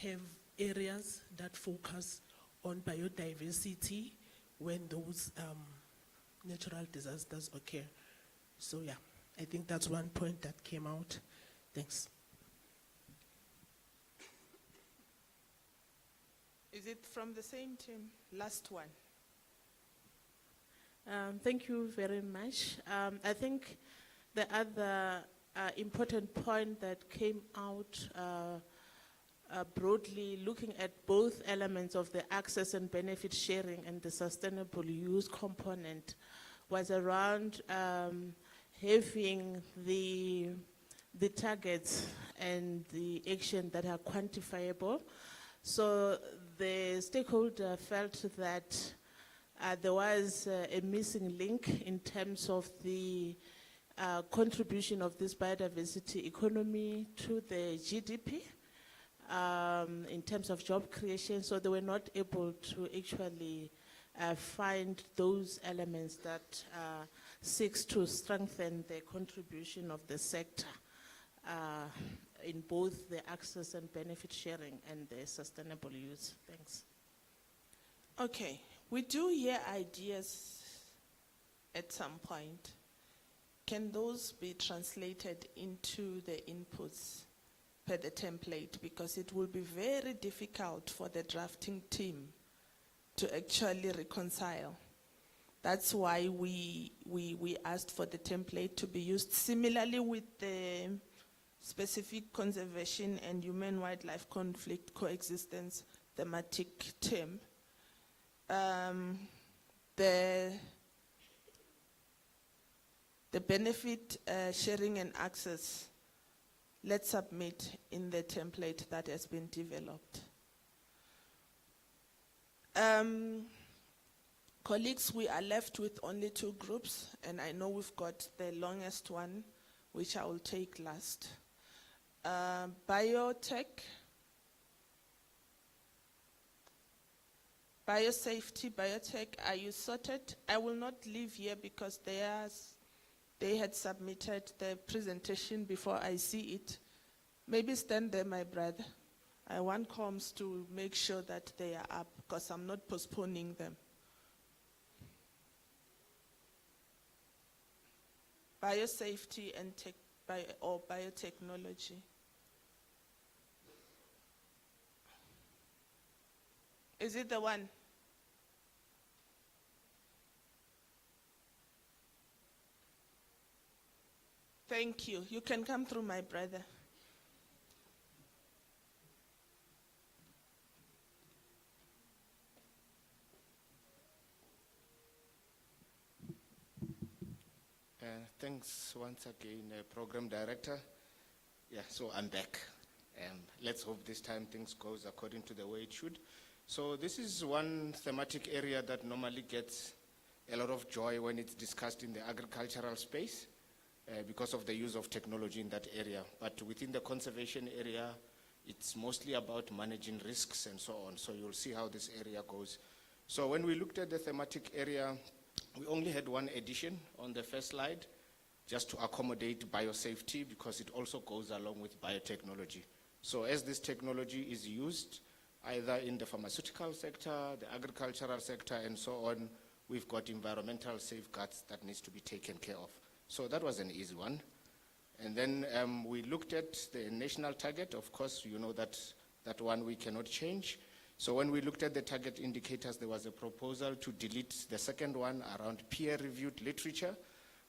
have areas that focus on biodiversity when those natural disasters occur. So yeah, I think that's one point that came out. Thanks. Is it from the same team? Last one. Thank you very much. I think the other important point that came out broadly, looking at both elements of the access and benefit sharing and the sustainable use component, was around having the targets and the action that are quantifiable. So the stakeholder felt that there was a missing link in terms of the contribution of this biodiversity economy to the GDP in terms of job creation. So they were not able to actually find those elements that seeks to strengthen the contribution of the sector in both the access and benefit sharing and the sustainable use. Thanks. Okay, we do hear ideas at some point. Can those be translated into the inputs per the template? Because it will be very difficult for the drafting team to actually reconcile. That's why we asked for the template to be used similarly with the specific conservation and human-wildlife conflict coexistence thematic term. The benefit sharing and access, let's submit in the template that has been developed. Colleagues, we are left with only 2 groups, and I know we've got the longest one, which I will take last. Biotech, biosafety, biotech, are you sorted? I will not leave here because they had submitted the presentation before I see it. Maybe stand there, my brother. I want comms to make sure that they are up because I'm not postponing them. Biosafety and biotechnology. Is it the one? Thank you. You can come through, my brother. Thanks once again, Program Director. Yeah, so I'm back. Let's hope this time things goes according to the way it should. So this is one thematic area that normally gets a lot of joy when it's discussed in the agricultural space. because of the use of technology in that area. But within the conservation area, it's mostly about managing risks and so on. So you'll see how this area goes. So when we looked at the thematic area, we only had one addition on the first slide, just to accommodate biosafety, because it also goes along with biotechnology. So as this technology is used, either in the pharmaceutical sector, the agricultural sector, and so on, we've got environmental safeguards that needs to be taken care of. So that was an easy one. And then we looked at the national target. Of course, you know that one we cannot change. So when we looked at the target indicators, there was a proposal to delete the second one around peer-reviewed literature,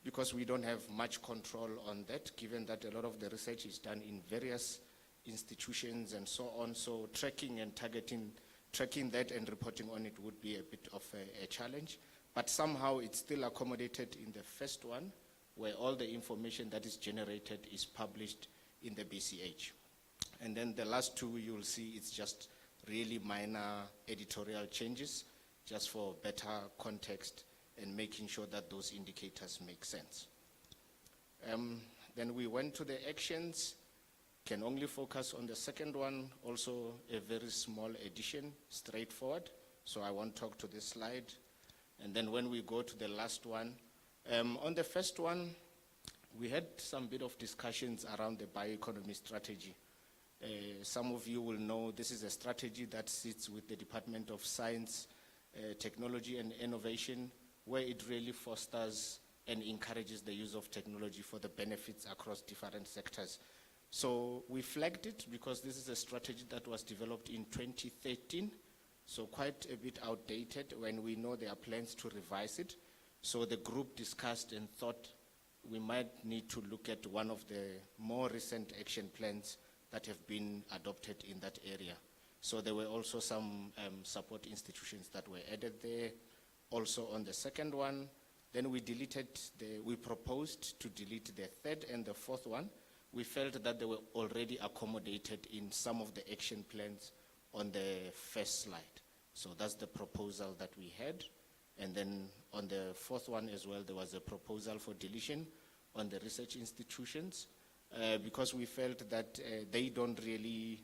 because we don't have much control on that, given that a lot of the research is done in various institutions and so on. So tracking and tracking that and reporting on it would be a bit of a challenge. But somehow it's still accommodated in the first one, where all the information that is generated is published in the BCH. And then the last two, you'll see it's just really minor editorial changes, just for better context and making sure that those indicators make sense. Then we went to the actions, can only focus on the second one, also a very small addition, straightforward. So I won't talk to this slide. And then when we go to the last one, on the first one, we had some bit of discussions around the bioeconomy strategy. Some of you will know this is a strategy that sits with the Department of Science, Technology and Innovation, where it really fosters and encourages the use of technology for the benefits across different sectors. So we flagged it because this is a strategy that was developed in 2013, so quite a bit outdated when we know there are plans to revise it. So the group discussed and thought we might need to look at one of the more recent action plans that have been adopted in that area. So there were also some support institutions that were added there. Also on the second one, then we proposed to delete the third and the fourth one. We felt that they were already accommodated in some of the action plans on the first slide. So that's the proposal that we had. And then on the fourth one as well, there was a proposal for deletion on the research institutions, because we felt that they don't really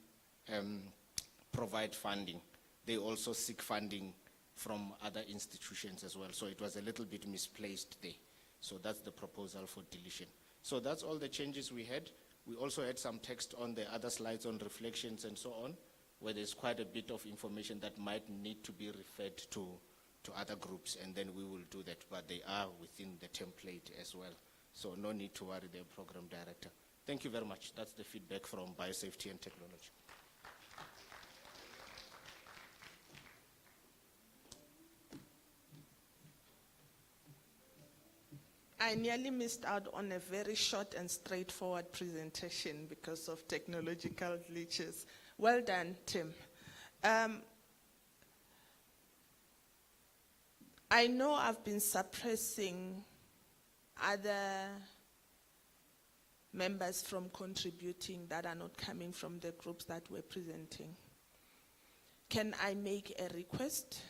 provide funding. They also seek funding from other institutions as well. So it was a little bit misplaced there. So that's the proposal for deletion. So that's all the changes we had. We also had some text on the other slides on reflections and so on, where there's quite a bit of information that might need to be referred to other groups, and then we will do that, but they are within the template as well. So no need to worry, the program director. Thank you very much. That's the feedback from Biosafety and Technology. I nearly missed out on a very short and straightforward presentation because of technological glitches. Well done, Tim. I know I've been suppressing other members from contributing that are not coming from the groups that we're presenting. Can I make a request?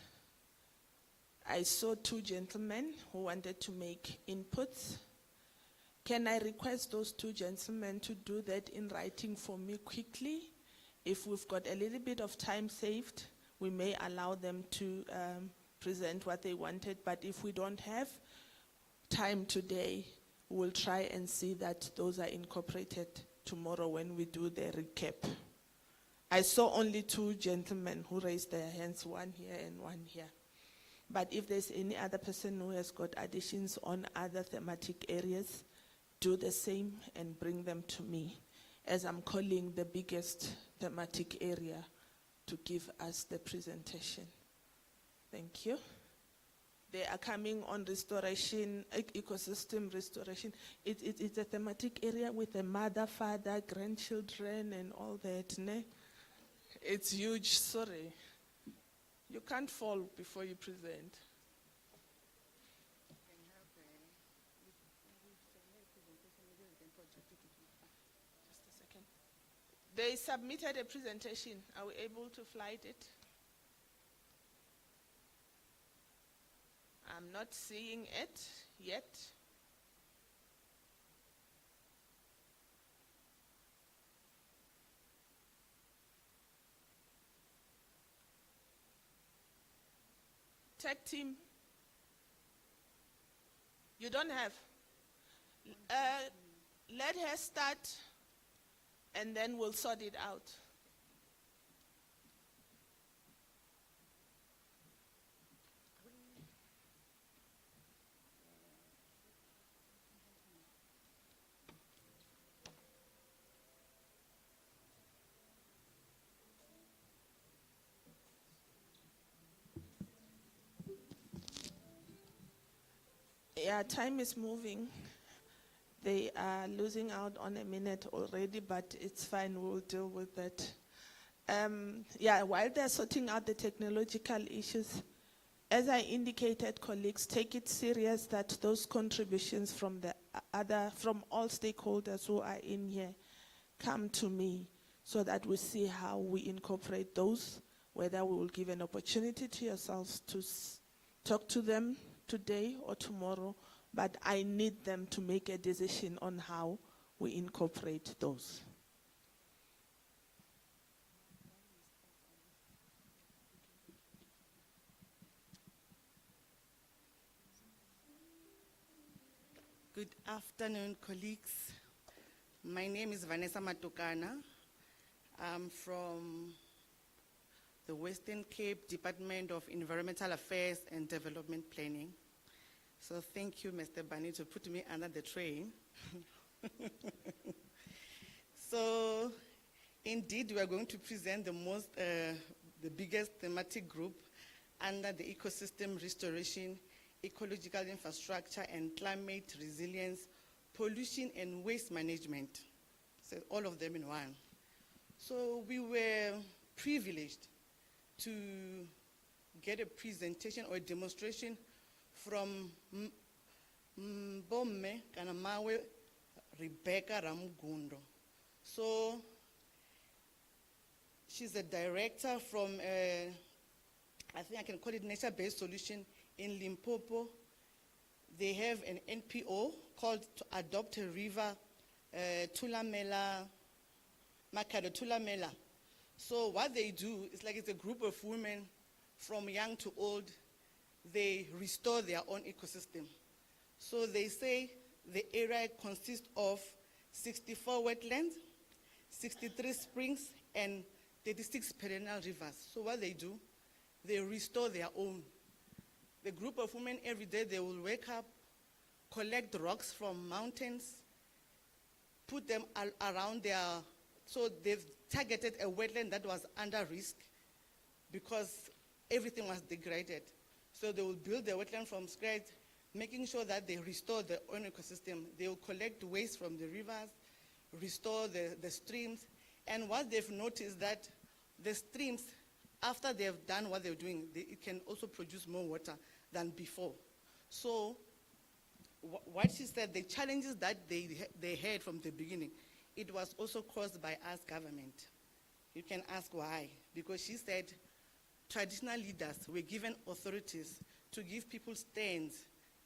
I saw two gentlemen who wanted to make inputs. Can I request those two gentlemen to do that in writing for me quickly? If we've got a little bit of time saved, we may allow them to present what they wanted, but if we don't have time today, we'll try and see that those are incorporated tomorrow when we do the recap. I saw only two gentlemen who raised their hands, one here and one here. But if there's any other person who has got additions on other thematic areas, do the same and bring them to me, as I'm calling the biggest thematic area to give us the presentation. Thank you. They are coming on restoration, ecosystem restoration. It's a thematic area with a mother, father, grandchildren, and all that. Ne? It's huge, sorry. You can't fall before you present. Just a second. They submitted a presentation. Are we able to flight it? I'm not seeing it yet. Tech team. You don't have? Let her start, and then we'll sort it out. Yeah, time is moving. They are losing out on a minute already, but it's fine, we'll deal with that. Yeah, while they're sorting out the technological issues, as I indicated, colleagues, take it serious that those contributions from from all stakeholders who are in here come to me so that we see how we incorporate those, whether we will give an opportunity to yourselves to talk to them today or tomorrow, but I need them to make a decision on how we incorporate those. Good afternoon, colleagues. My name is Vanessa Matukana. I'm from the Western Cape Department of Environmental Affairs and Development Planning. So thank you, Mr. Bani, to put me under the train. So indeed, we are going to present the biggest thematic group under the ecosystem restoration, ecological infrastructure and climate resilience, pollution and waste management. So all of them in one. So we were privileged to get a presentation or a demonstration from Bomme Kanamawe Rebecca Ramugundo. So she's a director from, I think I can call it Nature-Based Solution in Limpopo. They have an NPO called To Adopt a River, Tulamela, Makado Tulamela. So what they do is like it's a group of women from young to old. They restore their own ecosystem. So they say the area consists of 64 wetlands, 63 springs, and 36 perennial rivers. So what they do, they restore their own. The group of women every day, they will wake up, collect rocks from mountains, put them around their, so they've targeted a wetland that was under risk because everything was degraded. So they will build the wetland from scratch, making sure that they restore their own ecosystem. They will collect waste from the rivers, restore the streams, and what they've noticed that the streams, after they've done what they're doing, it can also produce more water than before. So what she said, the challenges that they had from the beginning, it was also caused by us government. You can ask why. Because she said traditional leaders were given authorities to give people stands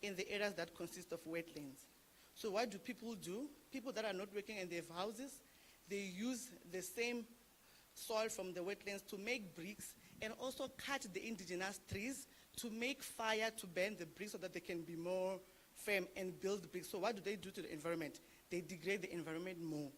in the areas that consist of wetlands. So what do? People that are not working and they have houses, they use the same soil from the wetlands to make bricks and also cut the indigenous trees to make fire to burn the bricks so that they can be more firm and build bricks. So what do they do to the environment? They degrade the environment more.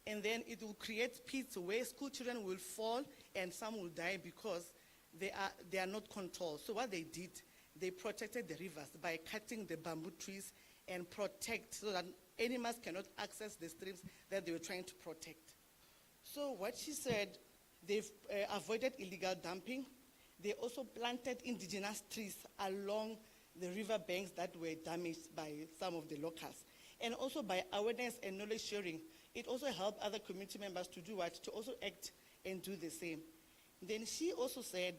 And then it will create pits where school children will fall and some will die because they are not controlled. So what they did, they protected the rivers by cutting the bamboo trees and protect so that animals cannot access the streams that they were trying to protect. So what she said, they've avoided illegal dumping. They also planted indigenous trees along the river banks that were damaged by some of the locals. And also by awareness and knowledge sharing, it also helped other community members to do what? To also act and do the same. Then she also said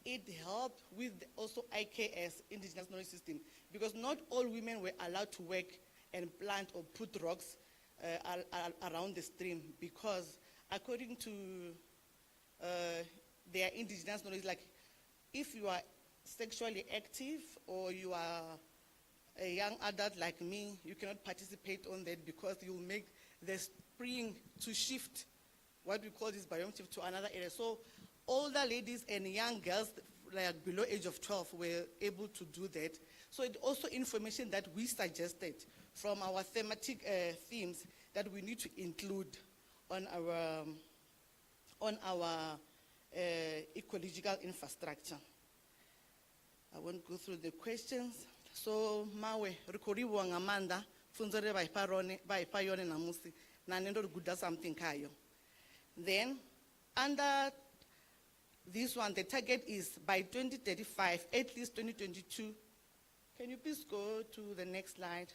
it helped with also IKS, Indigenous Knowledge System, because not all women were allowed to work and plant or put rocks around the stream because according to their indigenous knowledge, like if you are sexually active or you are a young adult like me, you cannot participate on that because you will make the spring to shift, what we call this biome shift, to another area. So older ladies and young girls like below age of 12 were able to do that. So it also information that we suggested from our thematic themes that we need to include on our ecological infrastructure. I won't go through the questions. So mawe rikoriwa ngamanda funzore by yone namusi na nendo guda something kayo. Then under this one, the target is by 2035, at least 2022. Can you please go to the next slide?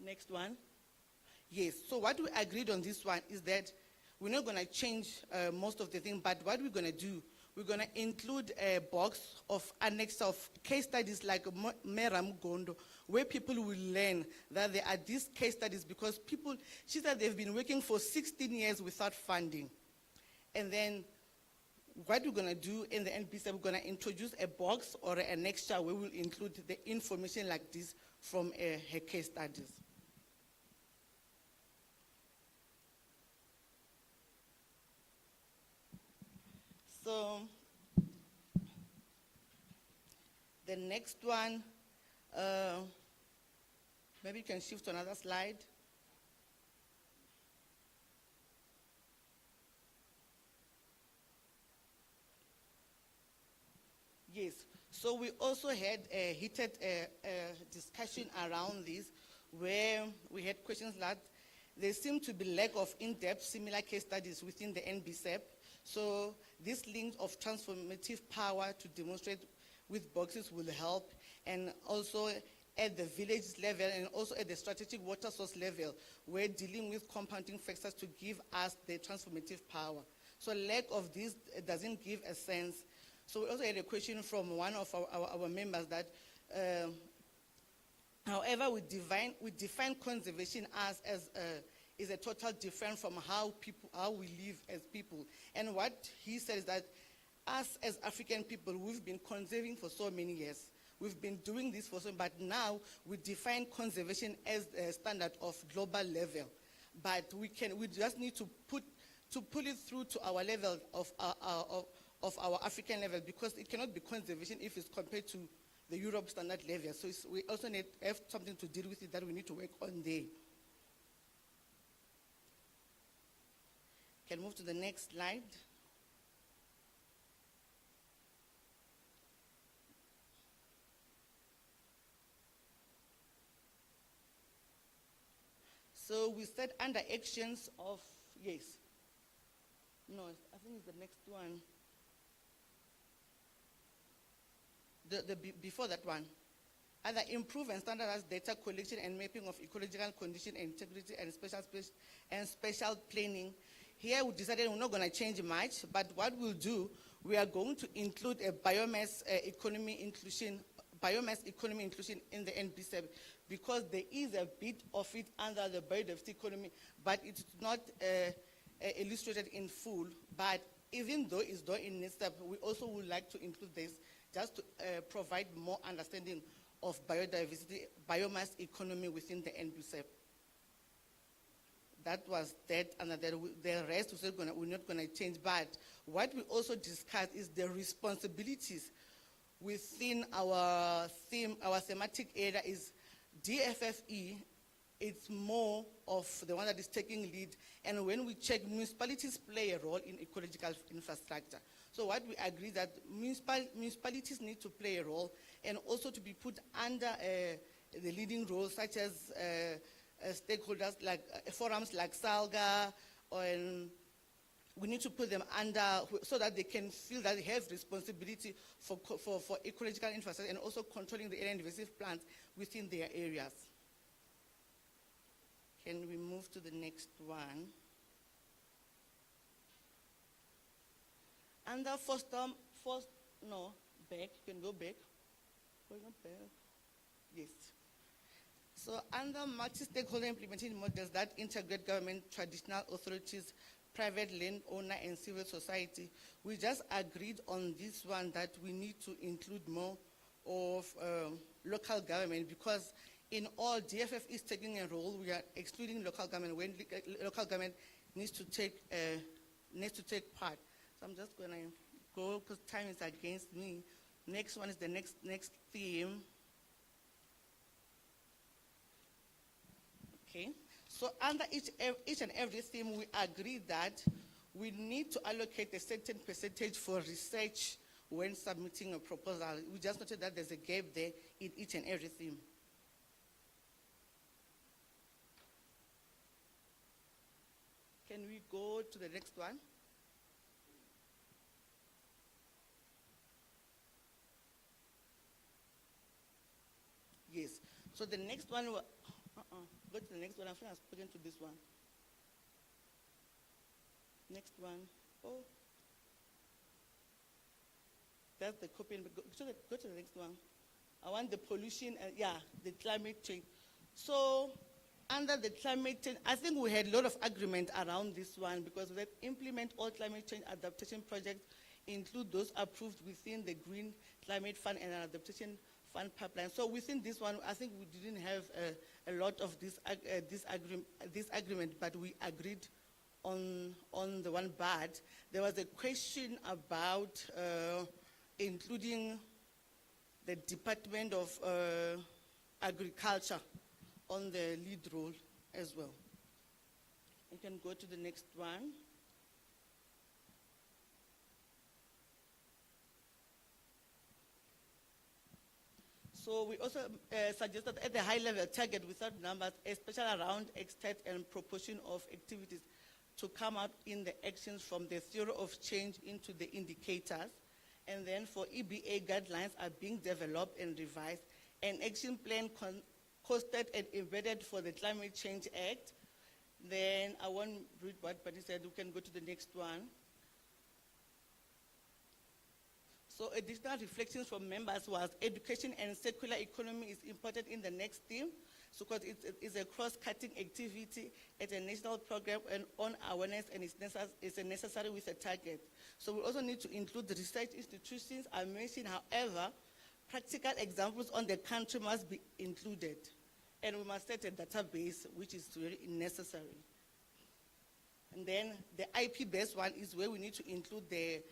Next one. Yes, so what we agreed on this one is that we're not going to change most of the things, but what we're going to do, we're going to include a box of annex of case studies like Mera Mugondo, where people will learn that there are these case studies because people, she said they've been working for 16 years without funding. And then what we're going to do in the NPC, we're going to introduce a box or an extra where we'll include the information like this from her case studies. So the next one, maybe you can shift to another slide. Yes, so we also had a heated discussion around this where we had questions like there seemed to be lack of in-depth similar case studies within the NBCEP. So this link of transformative power to demonstrate with boxes will help, and also at the village level and also at the strategic water source level, we're dealing with compounding factors to give us the transformative power. So lack of this doesn't give a sense. So we also had a question from one of our members that, however, we define conservation as is a total different from how we live as people. And what he said is that us as African people, we've been conserving for so many years. We've been doing this for so, but now we define conservation as a standard of global level. But we just need to pull it through to our level of our African level, because it cannot be conservation if it's compared to the Europe standard level. So we also have something to deal with it that we need to work on there. Can move to the next slide. So we said under actions of, yes. No, I think it's the next one. Before that one. Either improve and standardize data collection and mapping of ecological condition and integrity and spatial planning. Here we decided we're not going to change much, but what we'll do, we are going to include a biomass economy inclusion in the NBCEP, because there is a bit of it under the biodiversity economy, but it's not illustrated in full. But even though it's done in NBCEP, we also would like to include this just to provide more understanding of biodiversity, biomass economy within the NBCEP. That was that, and the rest we're not going to change. But what we also discussed is the responsibilities within our thematic area is DFFE. It's more of the one that is taking lead, and when we check, municipalities play a role in ecological infrastructure. So what we agree that municipalities need to play a role, and also to be put under the leading role, such as stakeholders like forums like SALGA, and we need to put them under so that they can feel that they have responsibility for ecological infrastructure and also controlling the area invasive plants within their areas. Can we move to the next one? Under back, you can go back. Going up back. Yes. So under multi-stakeholder implementing models that integrate government, traditional authorities, private landowner, and civil society, we just agreed on this one that we need to include more of local government, because in all, DFF is taking a role. We are excluding local government when local government needs to take part. So I'm just gonna go because time is against me. Next one is the next theme. Okay. So under each and every theme, we agree that we need to allocate a certain percentage for research when submitting a proposal. We just noted that there's a gap there in each and every theme. Can we go to the next one? Yes. So the next one, go to the next one. I think I've spoken to this one. Next one. Oh. That's the copy. Go to the next one. I want the pollution, the climate change. So under the climate change, I think we had a lot of agreement around this one because we implement all climate change adaptation projects, include those approved within the Green Climate Fund and Adaptation Fund pipeline. So within this one, I think we didn't have a lot of this agreement, but we agreed on the one. But there was a question about including the Department of Agriculture on the lead role as well. You can go to the next one. So we also suggested at the high level target without numbers, especially around extent and proportion of activities to come up in the actions from the theory of change into the indicators. And then for EBA guidelines are being developed and revised. An action plan costed and embedded for the Climate Change Act. Then I won't read what Patty said. We can go to the next one. So additional reflections from members was education and circular economy is important in the next theme. So because it's a cross-cutting activity at a national program and on awareness, and it's necessary with a target. So we also need to include the research institutions I mentioned. However, practical examples on the country must be included. And we must set a database, which is very necessary. And then the IP-based one is where we need to include the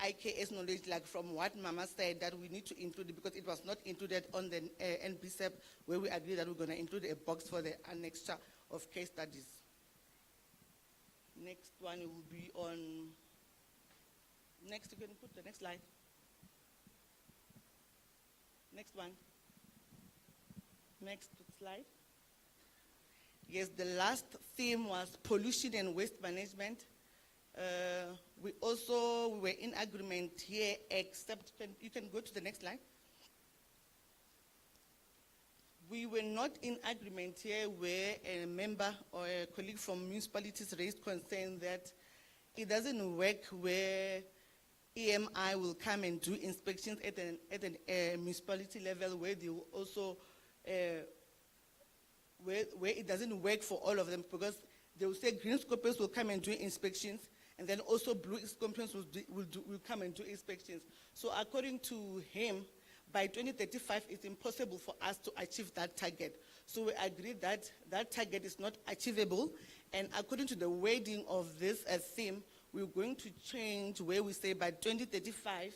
IKS knowledge, like from what Mama said, that we need to include it because it was not included on the NBCEP, where we agreed that we're going to include a box for the annexure of case studies. Next one will be on, next, you can put the next slide. Next one. Next slide. Yes, the last theme was pollution and waste management. We also were in agreement here, except, you can go to the next slide. We were not in agreement here where a member or a colleague from municipalities raised concern that it doesn't work where EMI will come and do inspections at a municipality level where they will also, where it doesn't work for all of them because they will say green scopers will come and do inspections, and then also blue scopers will come and do inspections. So according to him, by 2035, it's impossible for us to achieve that target. So we agreed that that target is not achievable, and according to the wording of this theme, we're going to change where we say by 2035,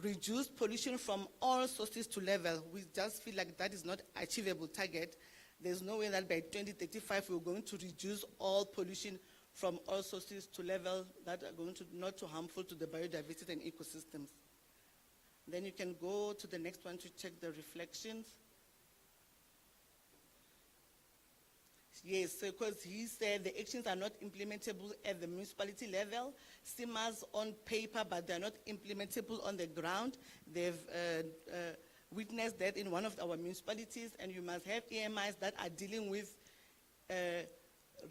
reduce pollution from all sources to level. We just feel like that is not achievable target. There's no way that by 2035 we're going to reduce all pollution from all sources to level that are going to not too harmful to the biodiversity and ecosystems. Then you can go to the next one to check the reflections. Yes, so because he said the actions are not implementable at the municipality level, SIMAs on paper, but they're not implementable on the ground. They've witnessed that in one of our municipalities, and you must have EMIs that are dealing with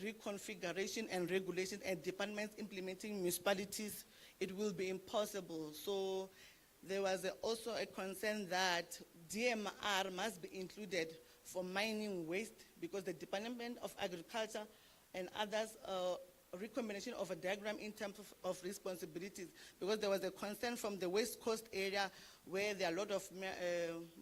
reconfiguration and regulation and departments implementing municipalities. It will be impossible. So there was also a concern that DMR must be included for mining waste because the Department of Agriculture and others recombination of a diagram in terms of responsibilities, because there was a concern from the West Coast area where there are a lot of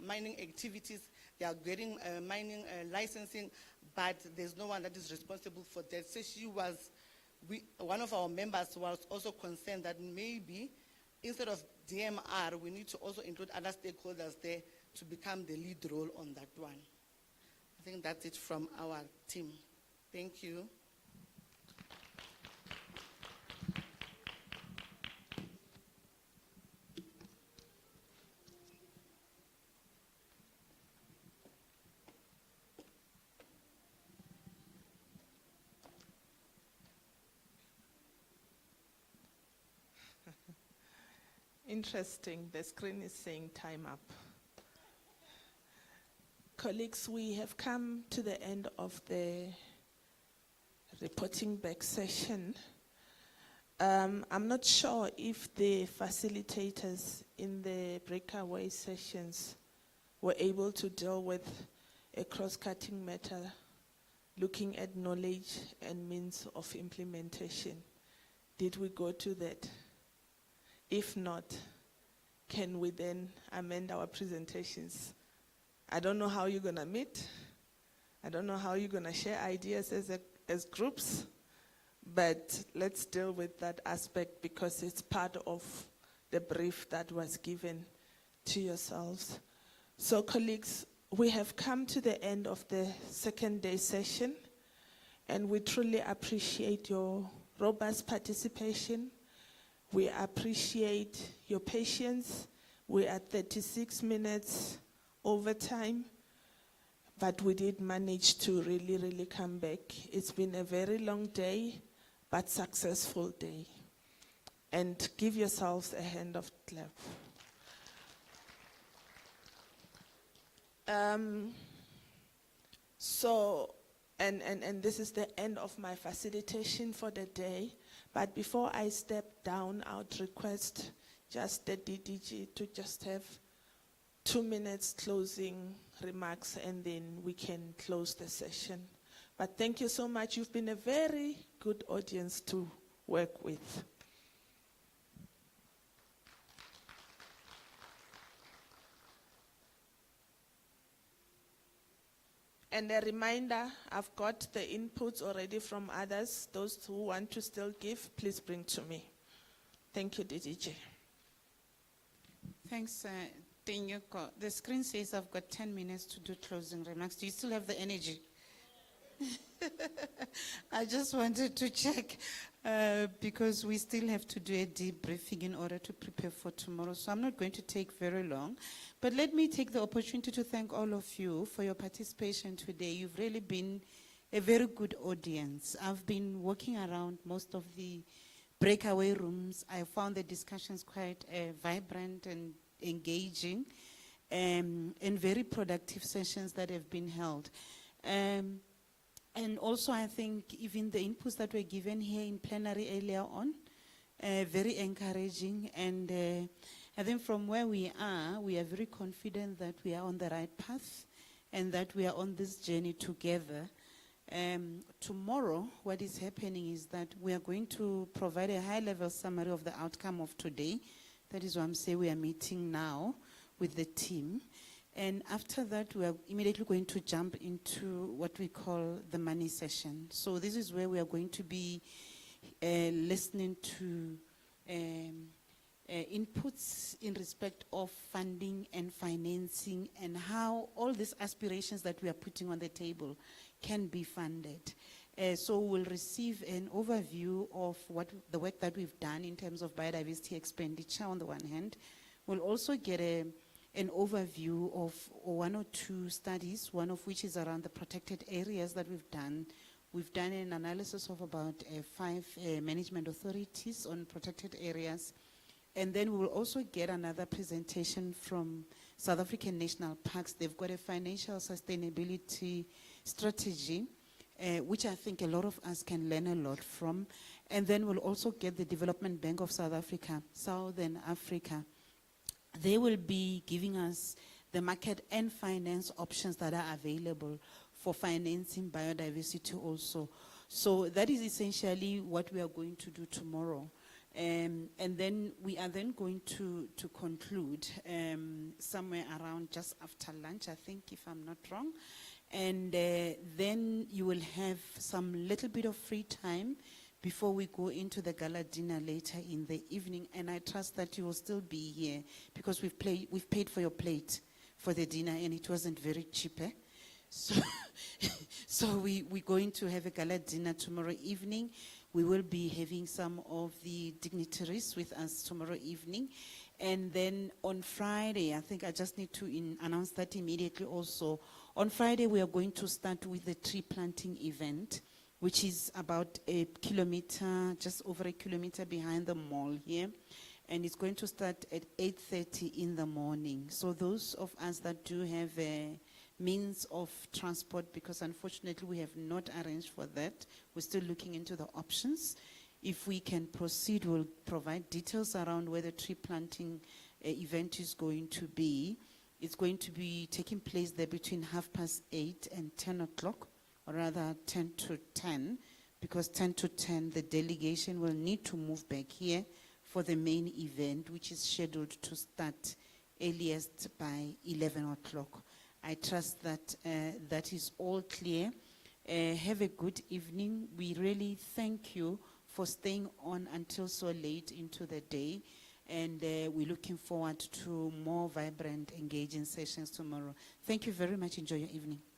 mining activities. They are getting mining licensing, but there's no one that is responsible for that. So she was one of our members was also concerned that maybe instead of DMR, we need to also include other stakeholders there to become the lead role on that one. I think that's it from our team. Thank you. Interesting, the screen is saying time up. Colleagues, we have come to the end of the reporting back session. I'm not sure if the facilitators in the breakaway sessions were able to deal with a cross-cutting matter, looking at knowledge and means of implementation. Did we go to that? If not, can we then amend our presentations? I don't know how you're going to meet. I don't know how you're going to share ideas as groups, but let's deal with that aspect because it's part of the brief that was given to yourselves. So colleagues, we have come to the end of the second day session, and we truly appreciate your robust participation. We appreciate your patience. We are 36 minutes over time, but we did manage to really come back. It's been a very long day, but successful day. And give yourselves a hand of clap. And this is the end of my facilitation for the day. But before I step down, I would request just the DDG to just have 2 minutes closing remarks, and then we can close the session. But thank you so much. You've been a very good audience to work with. And a reminder, I've got the inputs already from others. Those who want to still give, please bring to me. Thank you, DDJ. Thanks, Tinyuko. The screen says I've got 10 minutes to do closing remarks. Do you still have the energy? I just wanted to check because we still have to do a debriefing in order to prepare for tomorrow. So I'm not going to take very long. But let me take the opportunity to thank all of you for your participation today. You've really been a very good audience. I've been walking around most of the breakaway rooms. I found the discussions quite vibrant and engaging, and very productive sessions that have been held. And also I think even the inputs that were given here in plenary earlier on, very encouraging. And I think from where we are very confident that we are on the right path and that we are on this journey together. Tomorrow, what is happening is that we are going to provide a high-level summary of the outcome of today. That is why I'm saying we are meeting now with the team. And after that, we are immediately going to jump into what we call the money session. So this is where we are going to be listening to inputs in respect of funding and financing and how all these aspirations that we are putting on the table can be funded. So we'll receive an overview of what the work that we've done in terms of biodiversity expenditure on the one hand. We'll also get an overview of 1 or 2 studies, one of which is around the protected areas that we've done. We've done an analysis of about 5 management authorities on protected areas. And then we will also get another presentation from South African National Parks. They've got a financial sustainability strategy, which I think a lot of us can learn a lot from. And then we'll also get the Development Bank of South Africa, Southern Africa. They will be giving us the market and finance options that are available for financing biodiversity also. So that is essentially what we are going to do tomorrow. And then we are then going to conclude somewhere around just after lunch, I think, if I'm not wrong. And then you will have some little bit of free time before we go into the gala dinner later in the evening. And I trust that you will still be here because we've paid for your plate for the dinner and it wasn't very cheap. So, so we're going to have a gala dinner tomorrow evening. We will be having some of the dignitaries with us tomorrow evening. And then on Friday, I think I just need to announce that immediately also. On Friday, we are going to start with the tree planting event, which is about a kilometer, just over a kilometer behind the mall here. And it's going to start at 8:30 in the morning. So those of us that do have a means of transport, because unfortunately we have not arranged for that, we're still looking into the options. If we can proceed, we'll provide details around where the tree planting event is going to be. It's going to be taking place there between 8:30 and 10 o'clock, or rather 10 to 10, because 10 to 10, the delegation will need to move back here for the main event, which is scheduled to start earliest by 11 o'clock. I trust that that is all clear. Have a good evening. We really thank you for staying on until so late into the day. And we're looking forward to more vibrant, engaging sessions tomorrow. Thank you very much. Enjoy your evening.